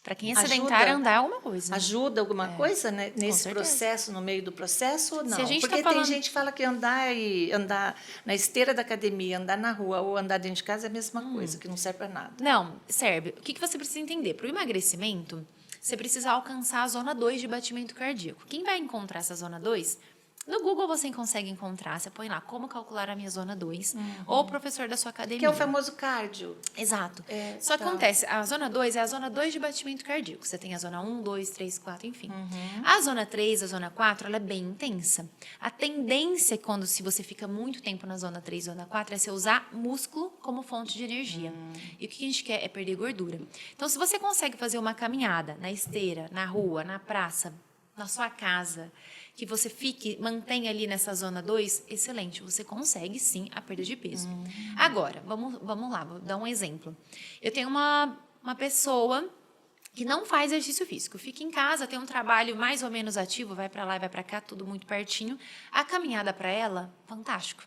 Para quem é sedentário, andar é alguma coisa. Ajuda alguma coisa, né, nesse certeza. processo, no meio do processo ou não? Se a gente Porque tá falando... tem gente que fala que andar na esteira da academia, andar na rua ou andar dentro de casa é a mesma coisa, que não serve para nada. Não, serve. O que você precisa entender? Para o emagrecimento, você precisa alcançar a zona 2 de batimento cardíaco. Quem vai encontrar essa zona 2? No Google você consegue encontrar, você põe lá como calcular a minha zona 2, ou o professor da sua academia. Que é o famoso cardio. Exato. Só que acontece, a zona 2 é a zona 2 de batimento cardíaco. Você tem a zona 1, 2, 3, 4, enfim. A zona 3, a zona 4, ela é bem intensa. A tendência, se você fica muito tempo na zona 3, zona 4, é você usar músculo como fonte de energia. E o que a gente quer é perder gordura. Então, se você consegue fazer uma caminhada na esteira, na rua, na praça, na sua casa, que você mantenha ali nessa zona 2, excelente, você consegue sim a perda de peso. Agora, vamos lá, vou dar um exemplo. Eu tenho uma pessoa que não faz exercício físico, fica em casa, tem um trabalho mais ou menos ativo, vai para lá e vai para cá, tudo muito pertinho. A caminhada para ela, fantástico.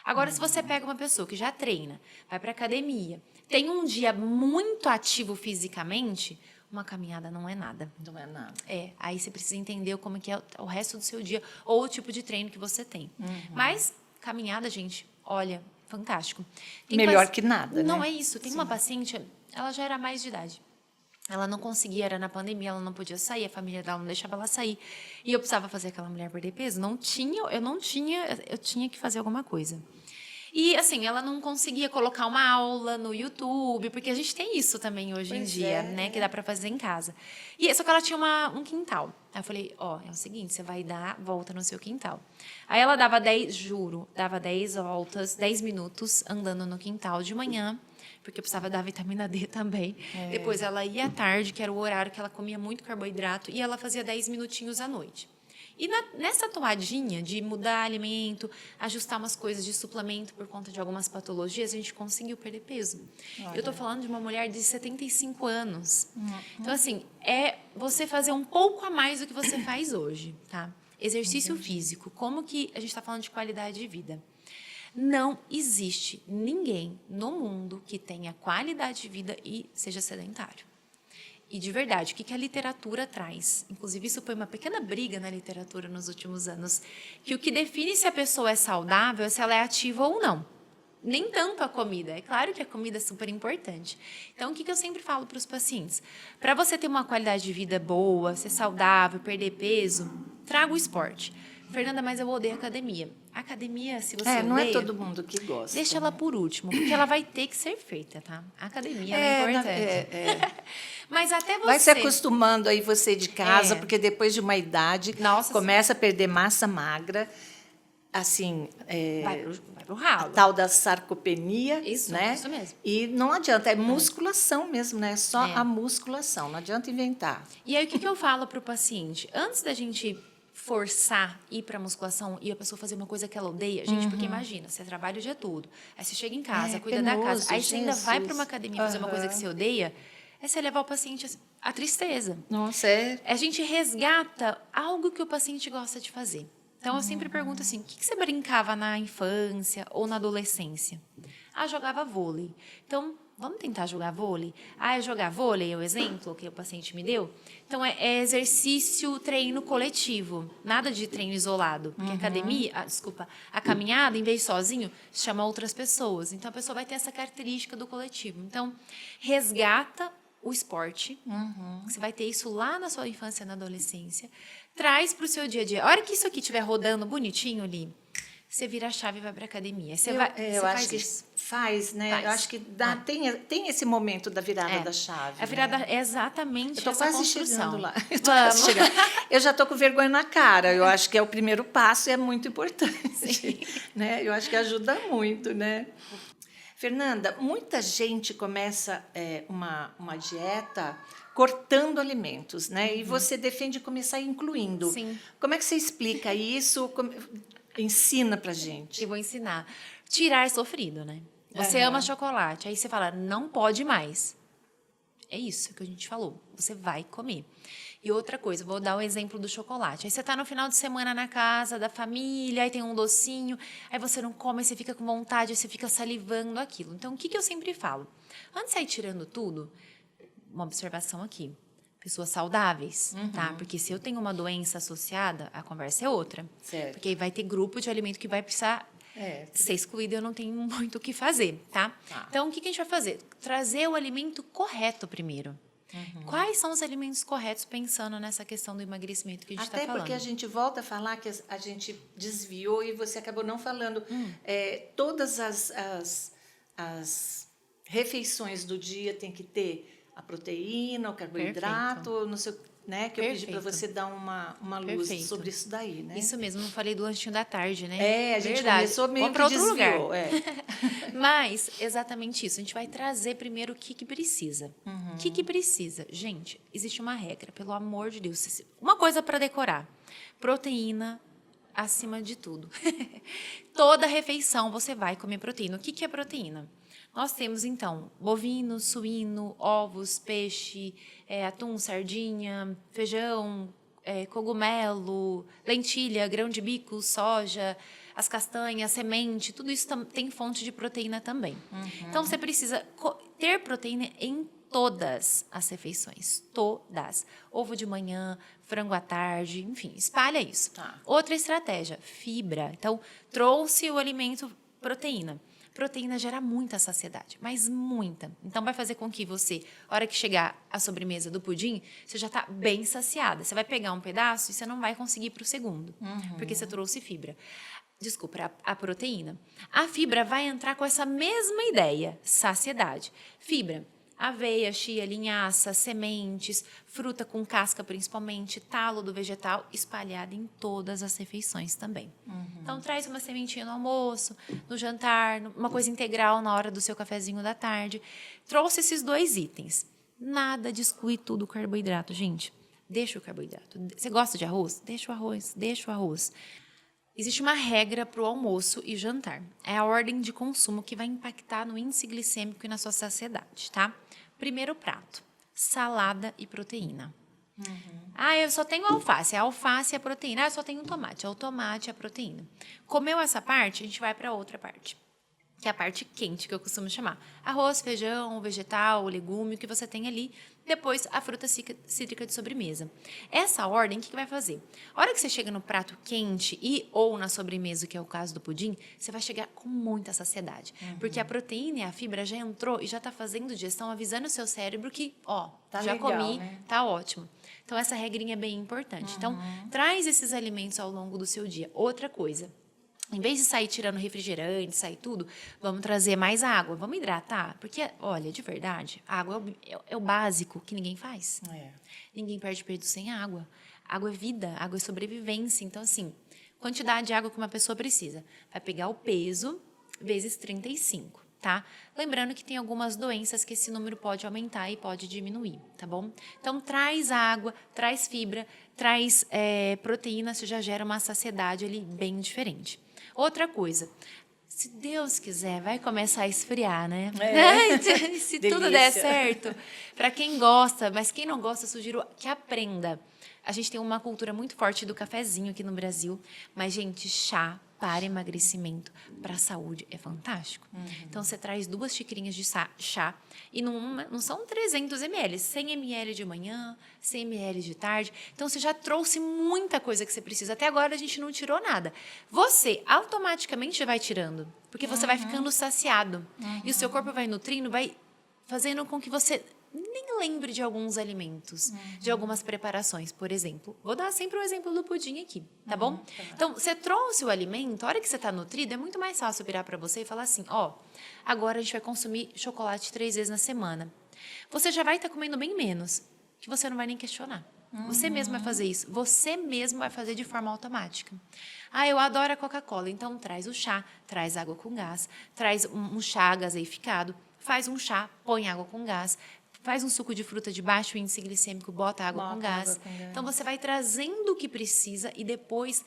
Agora, se você pega uma pessoa que já treina, vai para academia, tem um dia muito ativo fisicamente, uma caminhada não é nada. Não é nada. Aí você precisa entender como que é o resto do seu dia ou o tipo de treino que você tem. Mas caminhada, gente, olha, fantástico. Melhor que nada, Não né? é isso. Tem uma paciente, ela já era mais de idade. Ela não conseguia, era na pandemia, ela não podia sair, a família dela não deixava ela sair. E eu precisava fazer aquela mulher perder peso. Eu tinha que fazer alguma coisa. E, assim, ela não conseguia colocar uma aula no YouTube, porque a gente tem isso também hoje em dia, né? Que dá para fazer em casa. Só que ela tinha um quintal. Aí eu falei, é o seguinte, você vai dar volta no seu quintal. Aí ela dava 10 voltas, 10 minutos andando no quintal de manhã, porque eu precisava dar vitamina D também. Depois ela ia à tarde, que era o horário que ela comia muito carboidrato, e ela fazia 10 minutinhos à noite. E nessa toadinha de mudar alimento, ajustar umas coisas de suplemento por conta de algumas patologias, a gente conseguiu perder peso. Olha. Eu estou falando de uma mulher de 75 anos. Então, assim, é você fazer um pouco a mais do que você faz hoje, tá? Exercício físico. Como que a gente está falando de qualidade de vida? Não existe ninguém no mundo que tenha qualidade de vida e seja sedentário. E, de verdade, o que a literatura traz? Inclusive, isso foi uma pequena briga na literatura nos últimos anos, que o que define se a pessoa é saudável é se ela é ativa ou não. Nem tanto a comida. É claro que a comida é super importante. Então, o que eu sempre falo para os pacientes? Para você ter uma qualidade de vida boa, ser saudável, perder peso, traga o esporte. Fernanda, mas eu odeio academia. Academia, se você odeia... Não é todo mundo que gosta. Deixa ela por último, porque ela vai ter que ser feita, tá? A academia é importante. Mas até você... Vai se acostumando aí você de casa, porque depois de uma idade, começa a perder massa magra, assim... vai pro ralo. A tal da sarcopenia, isso, né? Isso mesmo. E não adianta, é musculação mesmo, né? Só a musculação, não adianta inventar. E aí, o que eu falo pro paciente? Antes da gente forçar ir para musculação e a pessoa fazer uma coisa que ela odeia, gente, porque imagina, você trabalha o dia todo, aí você chega em casa, cuida da casa, aí você ainda vai para uma academia fazer uma coisa que você odeia, é você levar o paciente à tristeza. Nossa, A gente resgata algo que o paciente gosta de fazer. Então, eu sempre pergunto assim, o que você brincava na infância ou na adolescência? Jogava vôlei. Então, vamos tentar jogar vôlei? É jogar vôlei, é o exemplo que o paciente me deu? Então, é exercício, treino coletivo. Nada de treino isolado. Porque a caminhada, em vez de sozinho, chama outras pessoas. Então, a pessoa vai ter essa característica do coletivo. Então, resgata o esporte. Você vai ter isso lá na sua infância, na adolescência. Traz para o seu dia a dia. A hora que isso aqui estiver rodando bonitinho ali, você vira a chave e vai para academia. Eu acho que faz, né? Faz. Eu acho que tem esse momento da virada da chave. A virada né? é exatamente Eu tô essa quase construção. chegando lá. Eu já tô com vergonha na cara. Eu acho que é o primeiro passo e é muito importante. Né? Eu acho que ajuda muito, né? Fernanda, muita gente começa uma dieta cortando alimentos, né? E você defende começar incluindo. Sim. Como é que você explica isso? Ensina pra gente. Eu vou ensinar. Tirar é sofrido, né? Você ama chocolate, aí você fala, não pode mais. É isso que a gente falou. Você vai comer. E outra coisa, vou dar o exemplo do chocolate. Aí você tá no final de semana na casa da família, aí tem um docinho, aí você não come, aí você fica com vontade, aí você fica salivando aquilo. Então, o que eu sempre falo? Antes de sair tirando tudo, uma observação aqui. Pessoas saudáveis, tá? Porque se eu tenho uma doença associada, a conversa é outra. Certo. Porque aí vai ter grupo de alimento que vai precisar ser excluído e eu não tenho muito o que fazer, tá? Então, o que a gente vai fazer? Trazer o alimento correto primeiro. Quais são os alimentos corretos pensando nessa questão do emagrecimento que a gente está falando? Até porque a gente volta a falar que a gente desviou e você acabou não falando. Todas as refeições do dia tem que ter a proteína, o carboidrato, não sei, né? Que eu pedi para você dar uma luz sobre isso daí, né? Isso mesmo, não falei do lanchinho da tarde, né? A gente começou meio que desviou. Mas, exatamente isso. A gente vai trazer primeiro o que precisa. O que precisa? Gente, existe uma regra, pelo amor de Deus. Uma coisa para decorar. Proteína acima de tudo. Toda refeição você vai comer proteína. O que é proteína? Nós temos, então, bovino, suíno, ovos, peixe, atum, sardinha, feijão, cogumelo, lentilha, grão de bico, soja, as castanhas, semente, tudo isso tem fonte de proteína também. Então, você precisa ter proteína em todas as refeições, todas. Ovo de manhã, frango à tarde, enfim, espalha isso. Outra estratégia, fibra. Então, trouxe o alimento proteína. Proteína gera muita saciedade, mas muita. Então, vai fazer com que você, a hora que chegar a sobremesa do pudim, você já está bem saciada. Você vai pegar um pedaço e você não vai conseguir ir para o segundo, porque você trouxe fibra. Desculpa, a proteína. A fibra vai entrar com essa mesma ideia, saciedade. Fibra, aveia, chia, linhaça, sementes, fruta com casca principalmente, talo do vegetal, espalhada em todas as refeições também. Então, traz uma sementinha no almoço, no jantar, uma coisa integral na hora do seu cafezinho da tarde. Trouxe esses 2 itens. Nada de excluir tudo o carboidrato, gente. Deixa o carboidrato. Você gosta de arroz? Deixa o arroz, deixa o arroz. Existe uma regra para o almoço e jantar. É a ordem de consumo que vai impactar no índice glicêmico e na sua saciedade, tá? Primeiro prato, salada e proteína. Eu só tenho alface. A alface é a proteína. Eu só tenho tomate. O tomate é a proteína. Comeu essa parte, a gente vai para outra parte, que é a parte quente, que eu costumo chamar. Arroz, feijão, vegetal, legume, o que você tem ali. Depois, a fruta cítrica de sobremesa. Essa ordem, o que vai fazer? A hora que você chega no prato quente ou na sobremesa, que é o caso do pudim, você vai chegar com muita saciedade. Porque a proteína e a fibra já entrou e já está fazendo digestão, avisando o seu cérebro que, tá já legal, comi, né? tá ótimo. Então, essa regrinha é bem importante. Então, traz esses alimentos ao longo do seu dia. Outra coisa. Em vez de sair tirando refrigerante, sair tudo, vamos trazer mais água, vamos hidratar. Porque, olha, de verdade, a água é o básico que ninguém faz. Ninguém perde peso sem água. Água é vida, água é sobrevivência. Então, assim, quantidade de água que uma pessoa precisa. Vai pegar o peso vezes 35, tá? Lembrando que tem algumas doenças que esse número pode aumentar e pode diminuir, tá bom? Então, traz água, traz fibra, traz proteína, você já gera uma saciedade ali bem diferente. Outra coisa, se Deus quiser, vai começar a esfriar, né? Se tudo der certo. Para quem gosta, mas quem não gosta, sugiro que aprenda. A gente tem uma cultura muito forte do cafezinho aqui no Brasil, mas, gente, chá para emagrecimento, para a saúde, é fantástico. Então, você traz 2 xicrinhas de chá e não são 300 ml, 100 ml de manhã, 100 ml de tarde. Então, você já trouxe muita coisa que você precisa. Até agora, a gente não tirou nada. Você automaticamente vai tirando, porque você vai ficando saciado. E o seu corpo vai nutrindo, vai fazendo com que você nem lembre de alguns alimentos, de algumas preparações, por exemplo. Vou dar sempre o exemplo do pudim aqui, tá bom? Tá. Então, você trouxe o alimento, a hora que você está nutrido, é muito mais fácil virar para você e falar assim, ó, agora a gente vai consumir chocolate 3 vezes na semana. Você já vai estar comendo bem menos, que você não vai nem questionar. Você mesmo vai fazer isso. Você mesmo vai fazer de forma automática. Ah, eu adoro a Coca-Cola. Então, traz o chá, traz água com gás, traz um chá gaseificado, faz um chá, põe água com gás, faz um suco de fruta de baixo índice glicêmico, bota água com gás. Então, você vai trazendo o que precisa e depois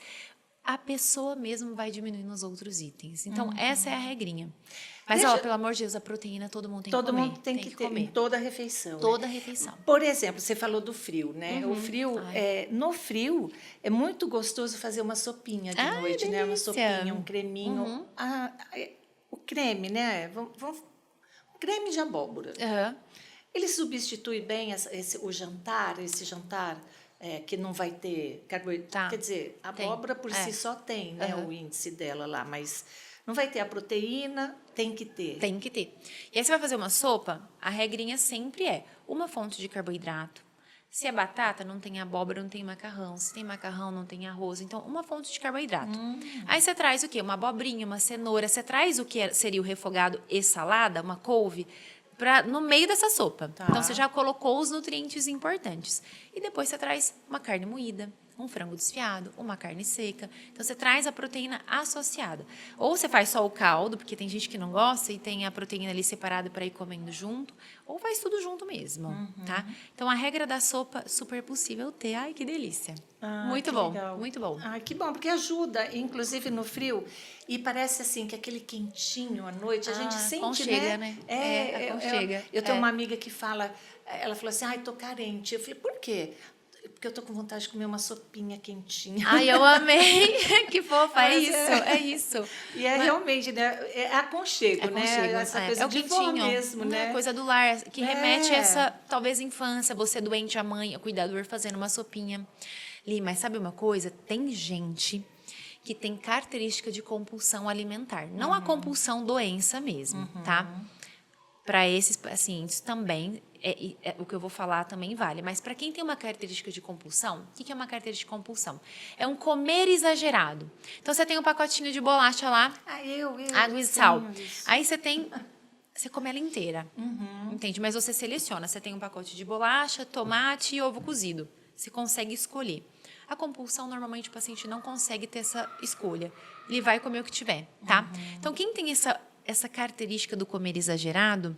a pessoa mesmo vai diminuindo os outros itens. Então, essa é a regrinha. Mas, ó, pelo amor de Deus, a proteína todo mundo tem que comer. Todo mundo tem que ter comer. em toda a refeição. Toda a refeição. Por exemplo, você falou do frio, né? O frio, no frio, é muito gostoso fazer uma sopinha de noite, né? Uma sopinha, um creminho. O creme, né? O creme de abóbora. Ele substitui bem esse jantar que não vai ter carboidrato. Quer dizer, a abóbora por si só tem, né? O índice dela lá, mas não vai ter a proteína, tem que ter. Tem que ter. E aí você vai fazer uma sopa, a regrinha sempre é uma fonte de carboidrato. Se é batata, não tem abóbora, não tem macarrão. Se tem macarrão, não tem arroz. Então, uma fonte de carboidrato. Aí você traz o quê? Uma abobrinha, uma cenoura. Você traz o que seria o refogado e salada, uma couve, no meio dessa sopa. Tá. Então, você já colocou os nutrientes importantes. E depois você traz uma carne moída, um frango desfiado, uma carne seca. Então, você traz a proteína associada. Ou você faz só o caldo, porque tem gente que não gosta e tem a proteína ali separada para ir comendo junto. Ou faz tudo junto mesmo, tá? Então, a regra da sopa, super possível ter. Ai, que delícia. Muito bom, legal. muito bom. Que bom, porque ajuda, inclusive no frio. E parece assim que aquele quentinho à noite, a gente sente, aconchega, né? Aconchega. Eu tenho uma amiga que fala, ela falou assim, tô carente. Eu falei, por quê? Porque eu tô com vontade de comer uma sopinha quentinha. Ai, eu amei. Que fofa, é isso. E realmente, né? É aconchego, né? Essa coisa o de quentinho, vó mesmo, né? Coisa do lar, que remete a essa, talvez, infância, você doente, a mãe, o cuidador fazendo uma sopinha. Li, mas sabe uma coisa? Tem gente que tem característica de compulsão alimentar. Não a compulsão doença mesmo, tá? Para esses pacientes também, o que eu vou falar também vale. Mas para quem tem uma característica de compulsão, o que é uma característica de compulsão? É um comer exagerado. Então, você tem um pacotinho de bolacha lá, água e sal. Aí você come ela inteira, entende? Mas você seleciona. Você tem um pacote de bolacha, tomate e ovo cozido. Você consegue escolher. A compulsão, normalmente, o paciente não consegue ter essa escolha. Ele vai comer o que tiver, tá? Então, quem tem essa característica do comer exagerado,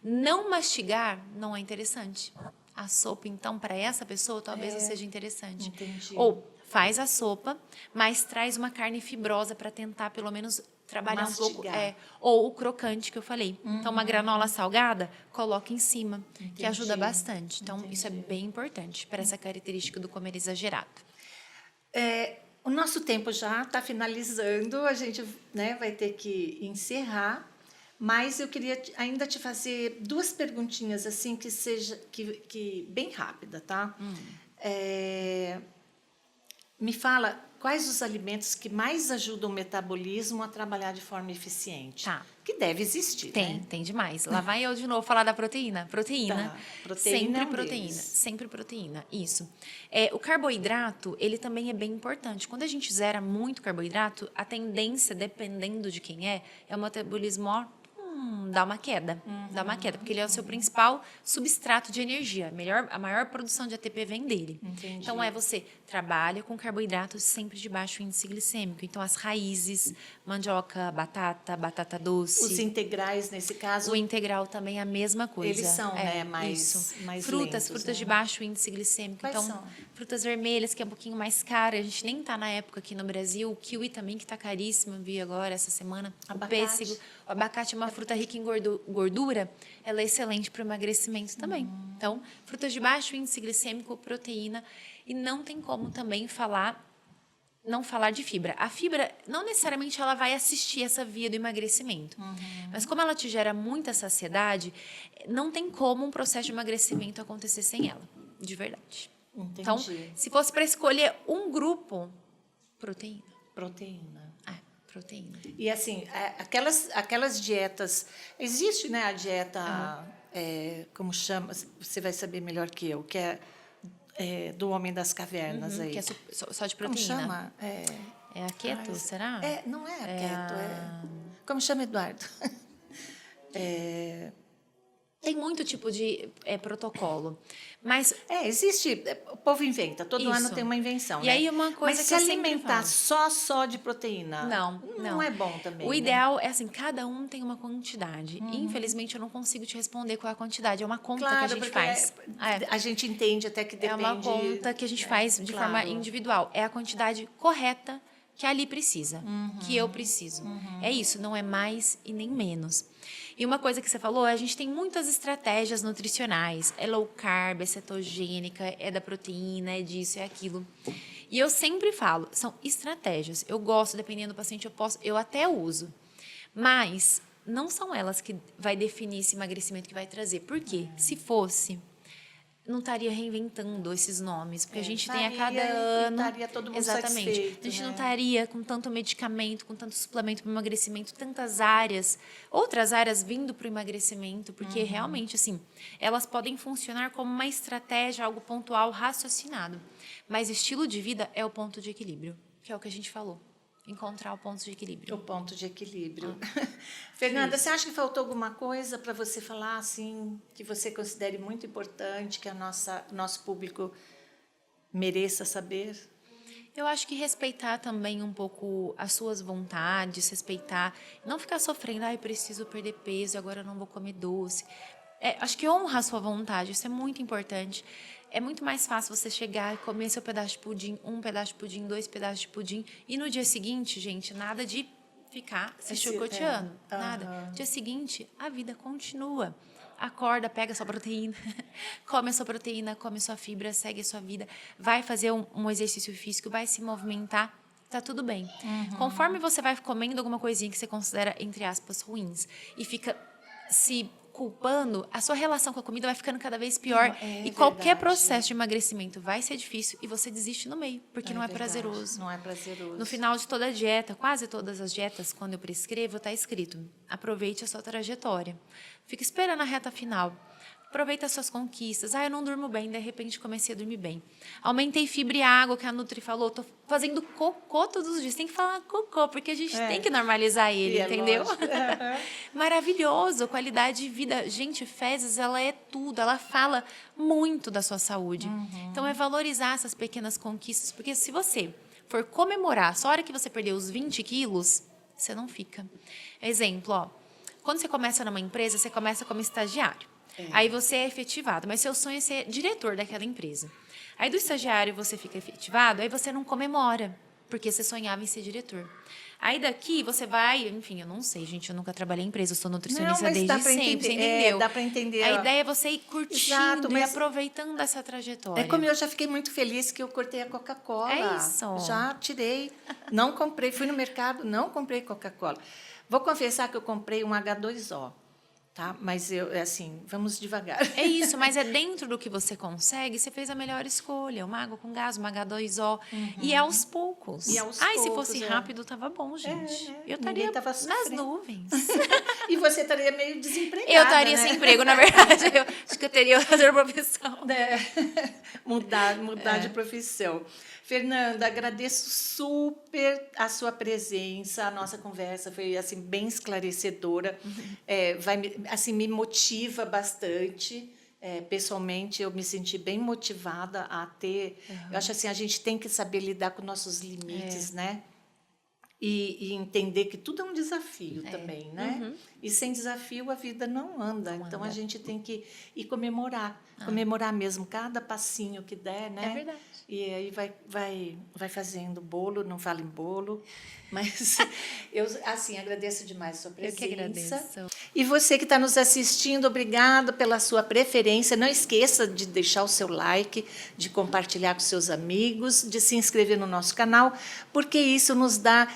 não mastigar não é interessante. A sopa, então, para essa pessoa, talvez não seja interessante. Entendi. Ou faz a sopa, mas traz uma carne fibrosa para tentar, pelo menos, trabalhar mastigar. um pouco. Ou o crocante que eu falei. Então, uma granola salgada, coloca em cima, que ajuda bastante. Então, isso é bem importante para essa característica do comer exagerado. O nosso tempo já está finalizando, a gente, né, vai ter que encerrar, mas eu queria ainda te fazer 2 perguntinhas assim que bem rápida, tá? Me fala quais os alimentos que mais ajudam o metabolismo a trabalhar de forma eficiente. Tá. Que deve existir, né? Tem demais. Lá vai eu de novo falar da proteína. Proteína. Tá. Proteína sempre é um proteína. deles. Sempre proteína. Isso. O carboidrato, ele também é bem importante. Quando a gente zera muito carboidrato, a tendência, dependendo de quem é o metabolismo dá uma queda. Dá uma queda, porque ele é o seu principal substrato de energia. A maior produção de ATP vem dele. Entendi. Então, você trabalha com carboidratos sempre de baixo índice glicêmico. Então, as raízes, mandioca, batata doce. Os integrais, nesse caso, O integral também é a mesma coisa. eles são, né, mais frutas lentos, né? de baixo índice glicêmico. Quais então, são? frutas vermelhas, que é um pouquinho mais cara. A gente nem está na época aqui no Brasil. O kiwi também, que está caríssimo, vi agora essa semana. Abacate. O pêssego. O abacate é uma fruta rica em gordura. Ela é excelente para o emagrecimento também. Então, frutas de baixo índice glicêmico, proteína. E não tem como também não falar de fibra. A fibra, não necessariamente ela vai assistir essa via do emagrecimento. Mas como ela te gera muita saciedade, não tem como um processo de emagrecimento acontecer sem ela. De verdade. Entendi. Então, se fosse para escolher um grupo, proteína. Proteína. Proteína. E assim, aquelas dietas, existe, né, a dieta, como chama, você vai saber melhor que eu, que do Homem das Cavernas aí. Que é só de Como proteína. chama? É a keto, será? Não é a keto, como chama, Eduardo? Tem muito tipo de protocolo, mas Existe, o povo inventa, todo ano Isso. tem uma invenção, E né? aí uma coisa Mas que se eu sempre alimentar falo. só de proteína, Não. é bom também, O né? ideal é assim, cada um tem uma quantidade. Infelizmente, eu não consigo te responder qual é a quantidade. É uma conta que a Claro, gente porque faz. a gente entende até que É depende... uma conta que a gente faz de forma Claro. individual. É a quantidade correta que ali precisa, que eu preciso. É isso, não é mais e nem menos. E uma coisa que você falou, a gente tem muitas estratégias nutricionais. É low carb, é cetogênica, é da proteína, é disso, é aquilo. E eu sempre falo, são estratégias. Eu gosto, dependendo do paciente, eu até uso. Mas não são elas que vai definir esse emagrecimento que vai trazer. Por quê? Se fosse, não estaria reinventando esses nomes, porque a gente tem a cada ano. Estaria todo mundo Exatamente. satisfeito, A gente não né? estaria com tanto medicamento, com tanto suplemento para emagrecimento, tantas áreas, outras áreas vindo para o emagrecimento, porque realmente, assim, elas podem funcionar como uma estratégia, algo pontual, raciocinado. Mas estilo de vida é o ponto de equilíbrio, que é o que a gente falou. Encontrar o ponto de equilíbrio. O ponto de equilíbrio. Fernanda, você acha que faltou alguma coisa para você falar, assim, que você considere muito importante, que nosso público mereça saber? Eu acho que respeitar também um pouco as suas vontades, respeitar, não ficar sofrendo, preciso perder peso, agora eu não vou comer doce. Acho que honra a sua vontade, isso é muito importante. É muito mais fácil você chegar e comer seu pedaço de pudim, um pedaço de pudim, 2 pedaços de pudim, e no dia seguinte, gente, nada de ficar se chicoteando, nada. Dia seguinte, a vida continua. Acorda, pega sua proteína, come a sua proteína, come sua fibra, segue a sua vida, vai fazer um exercício físico, vai se movimentar, tá tudo bem. Conforme você vai comendo alguma coisinha que você considera, entre aspas, ruins, e fica se culpando, a sua relação com a comida vai ficando cada vez pior. E qualquer verdade. processo de emagrecimento vai ser difícil e você desiste no meio, porque não é verdade. prazeroso. Não é prazeroso. No final de toda a dieta, quase todas as dietas, quando eu prescrevo, está escrito: aproveite a sua trajetória. Fica esperando a reta final. Aproveita as suas conquistas. Eu não durmo bem, de repente comecei a dormir bem. Aumentei fibra e água, que a Nutri falou. Tô fazendo cocô todos os dias. Tem que falar cocô, porque a gente tem que normalizar ele, entendeu? Maravilhoso, qualidade de vida. Gente, fezes, ela é tudo. Ela fala muito da sua saúde. Então, é valorizar essas pequenas conquistas, porque se você for comemorar só a hora que você perdeu os 20 quilos, você não fica. Exemplo, quando você começa numa empresa, você começa como estagiário. Aí você é efetivado, mas seu sonho é ser diretor daquela empresa. Aí do estagiário você fica efetivado, aí você não comemora, porque você sonhava em ser diretor. Aí daqui você vai, enfim, eu não sei, gente, eu nunca trabalhei em empresa, eu sou nutricionista desde sempre, você entendeu? Dá para entender. A ideia é você ir curtindo e aproveitando essa trajetória. Como eu já fiquei muito feliz que eu cortei a Coca-Cola. É isso. Já tirei, não comprei, fui no mercado, não comprei Coca-Cola. Vou confessar que eu comprei um H2O. Tá? Mas assim, vamos devagar. É isso, mas é dentro do que você consegue, você fez a melhor escolha. Uma água com gás, uma H2O. E é aos poucos. Se fosse rápido, tava bom, gente. Eu estaria nas nuvens. E você estaria meio desempregada. Eu estaria sem emprego, na verdade. Eu acho que eu teria outra profissão. Mudar de profissão. Fernanda, agradeço super a sua presença, a nossa conversa foi assim bem esclarecedora, me motiva bastante. Pessoalmente, eu me senti bem motivada a ter. Eu acho assim, a gente tem que saber lidar com nossos limites, né? E entender que tudo é um desafio também, né? E sem desafio a vida não anda. Então a gente tem que ir comemorar mesmo cada passinho que der, né? É verdade. E aí vai fazendo bolo, não fala em bolo, mas eu assim agradeço demais a sua presença. Eu que agradeço. E você que está nos assistindo, obrigado pela sua preferência. Não esqueça de deixar o seu like, de compartilhar com seus amigos, de se inscrever no nosso canal, porque isso nos dá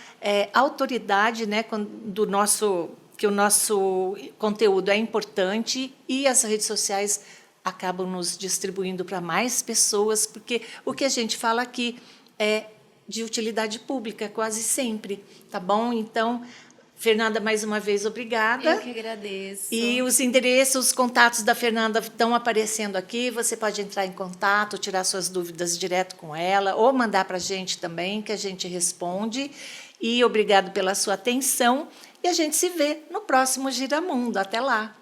autoridade, né, que o nosso conteúdo é importante e as redes sociais acabam nos distribuindo para mais pessoas, porque o que a gente fala aqui é de utilidade pública, quase sempre, tá bom? Então, Fernanda, mais uma vez, obrigada. Eu que agradeço. E os endereços, os contatos da Fernanda estão aparecendo aqui. Você pode entrar em contato, tirar suas dúvidas direto com ela, ou mandar para a gente também, que a gente responde. E obrigado pela sua atenção. E a gente se vê no próximo Giramundo. Até lá!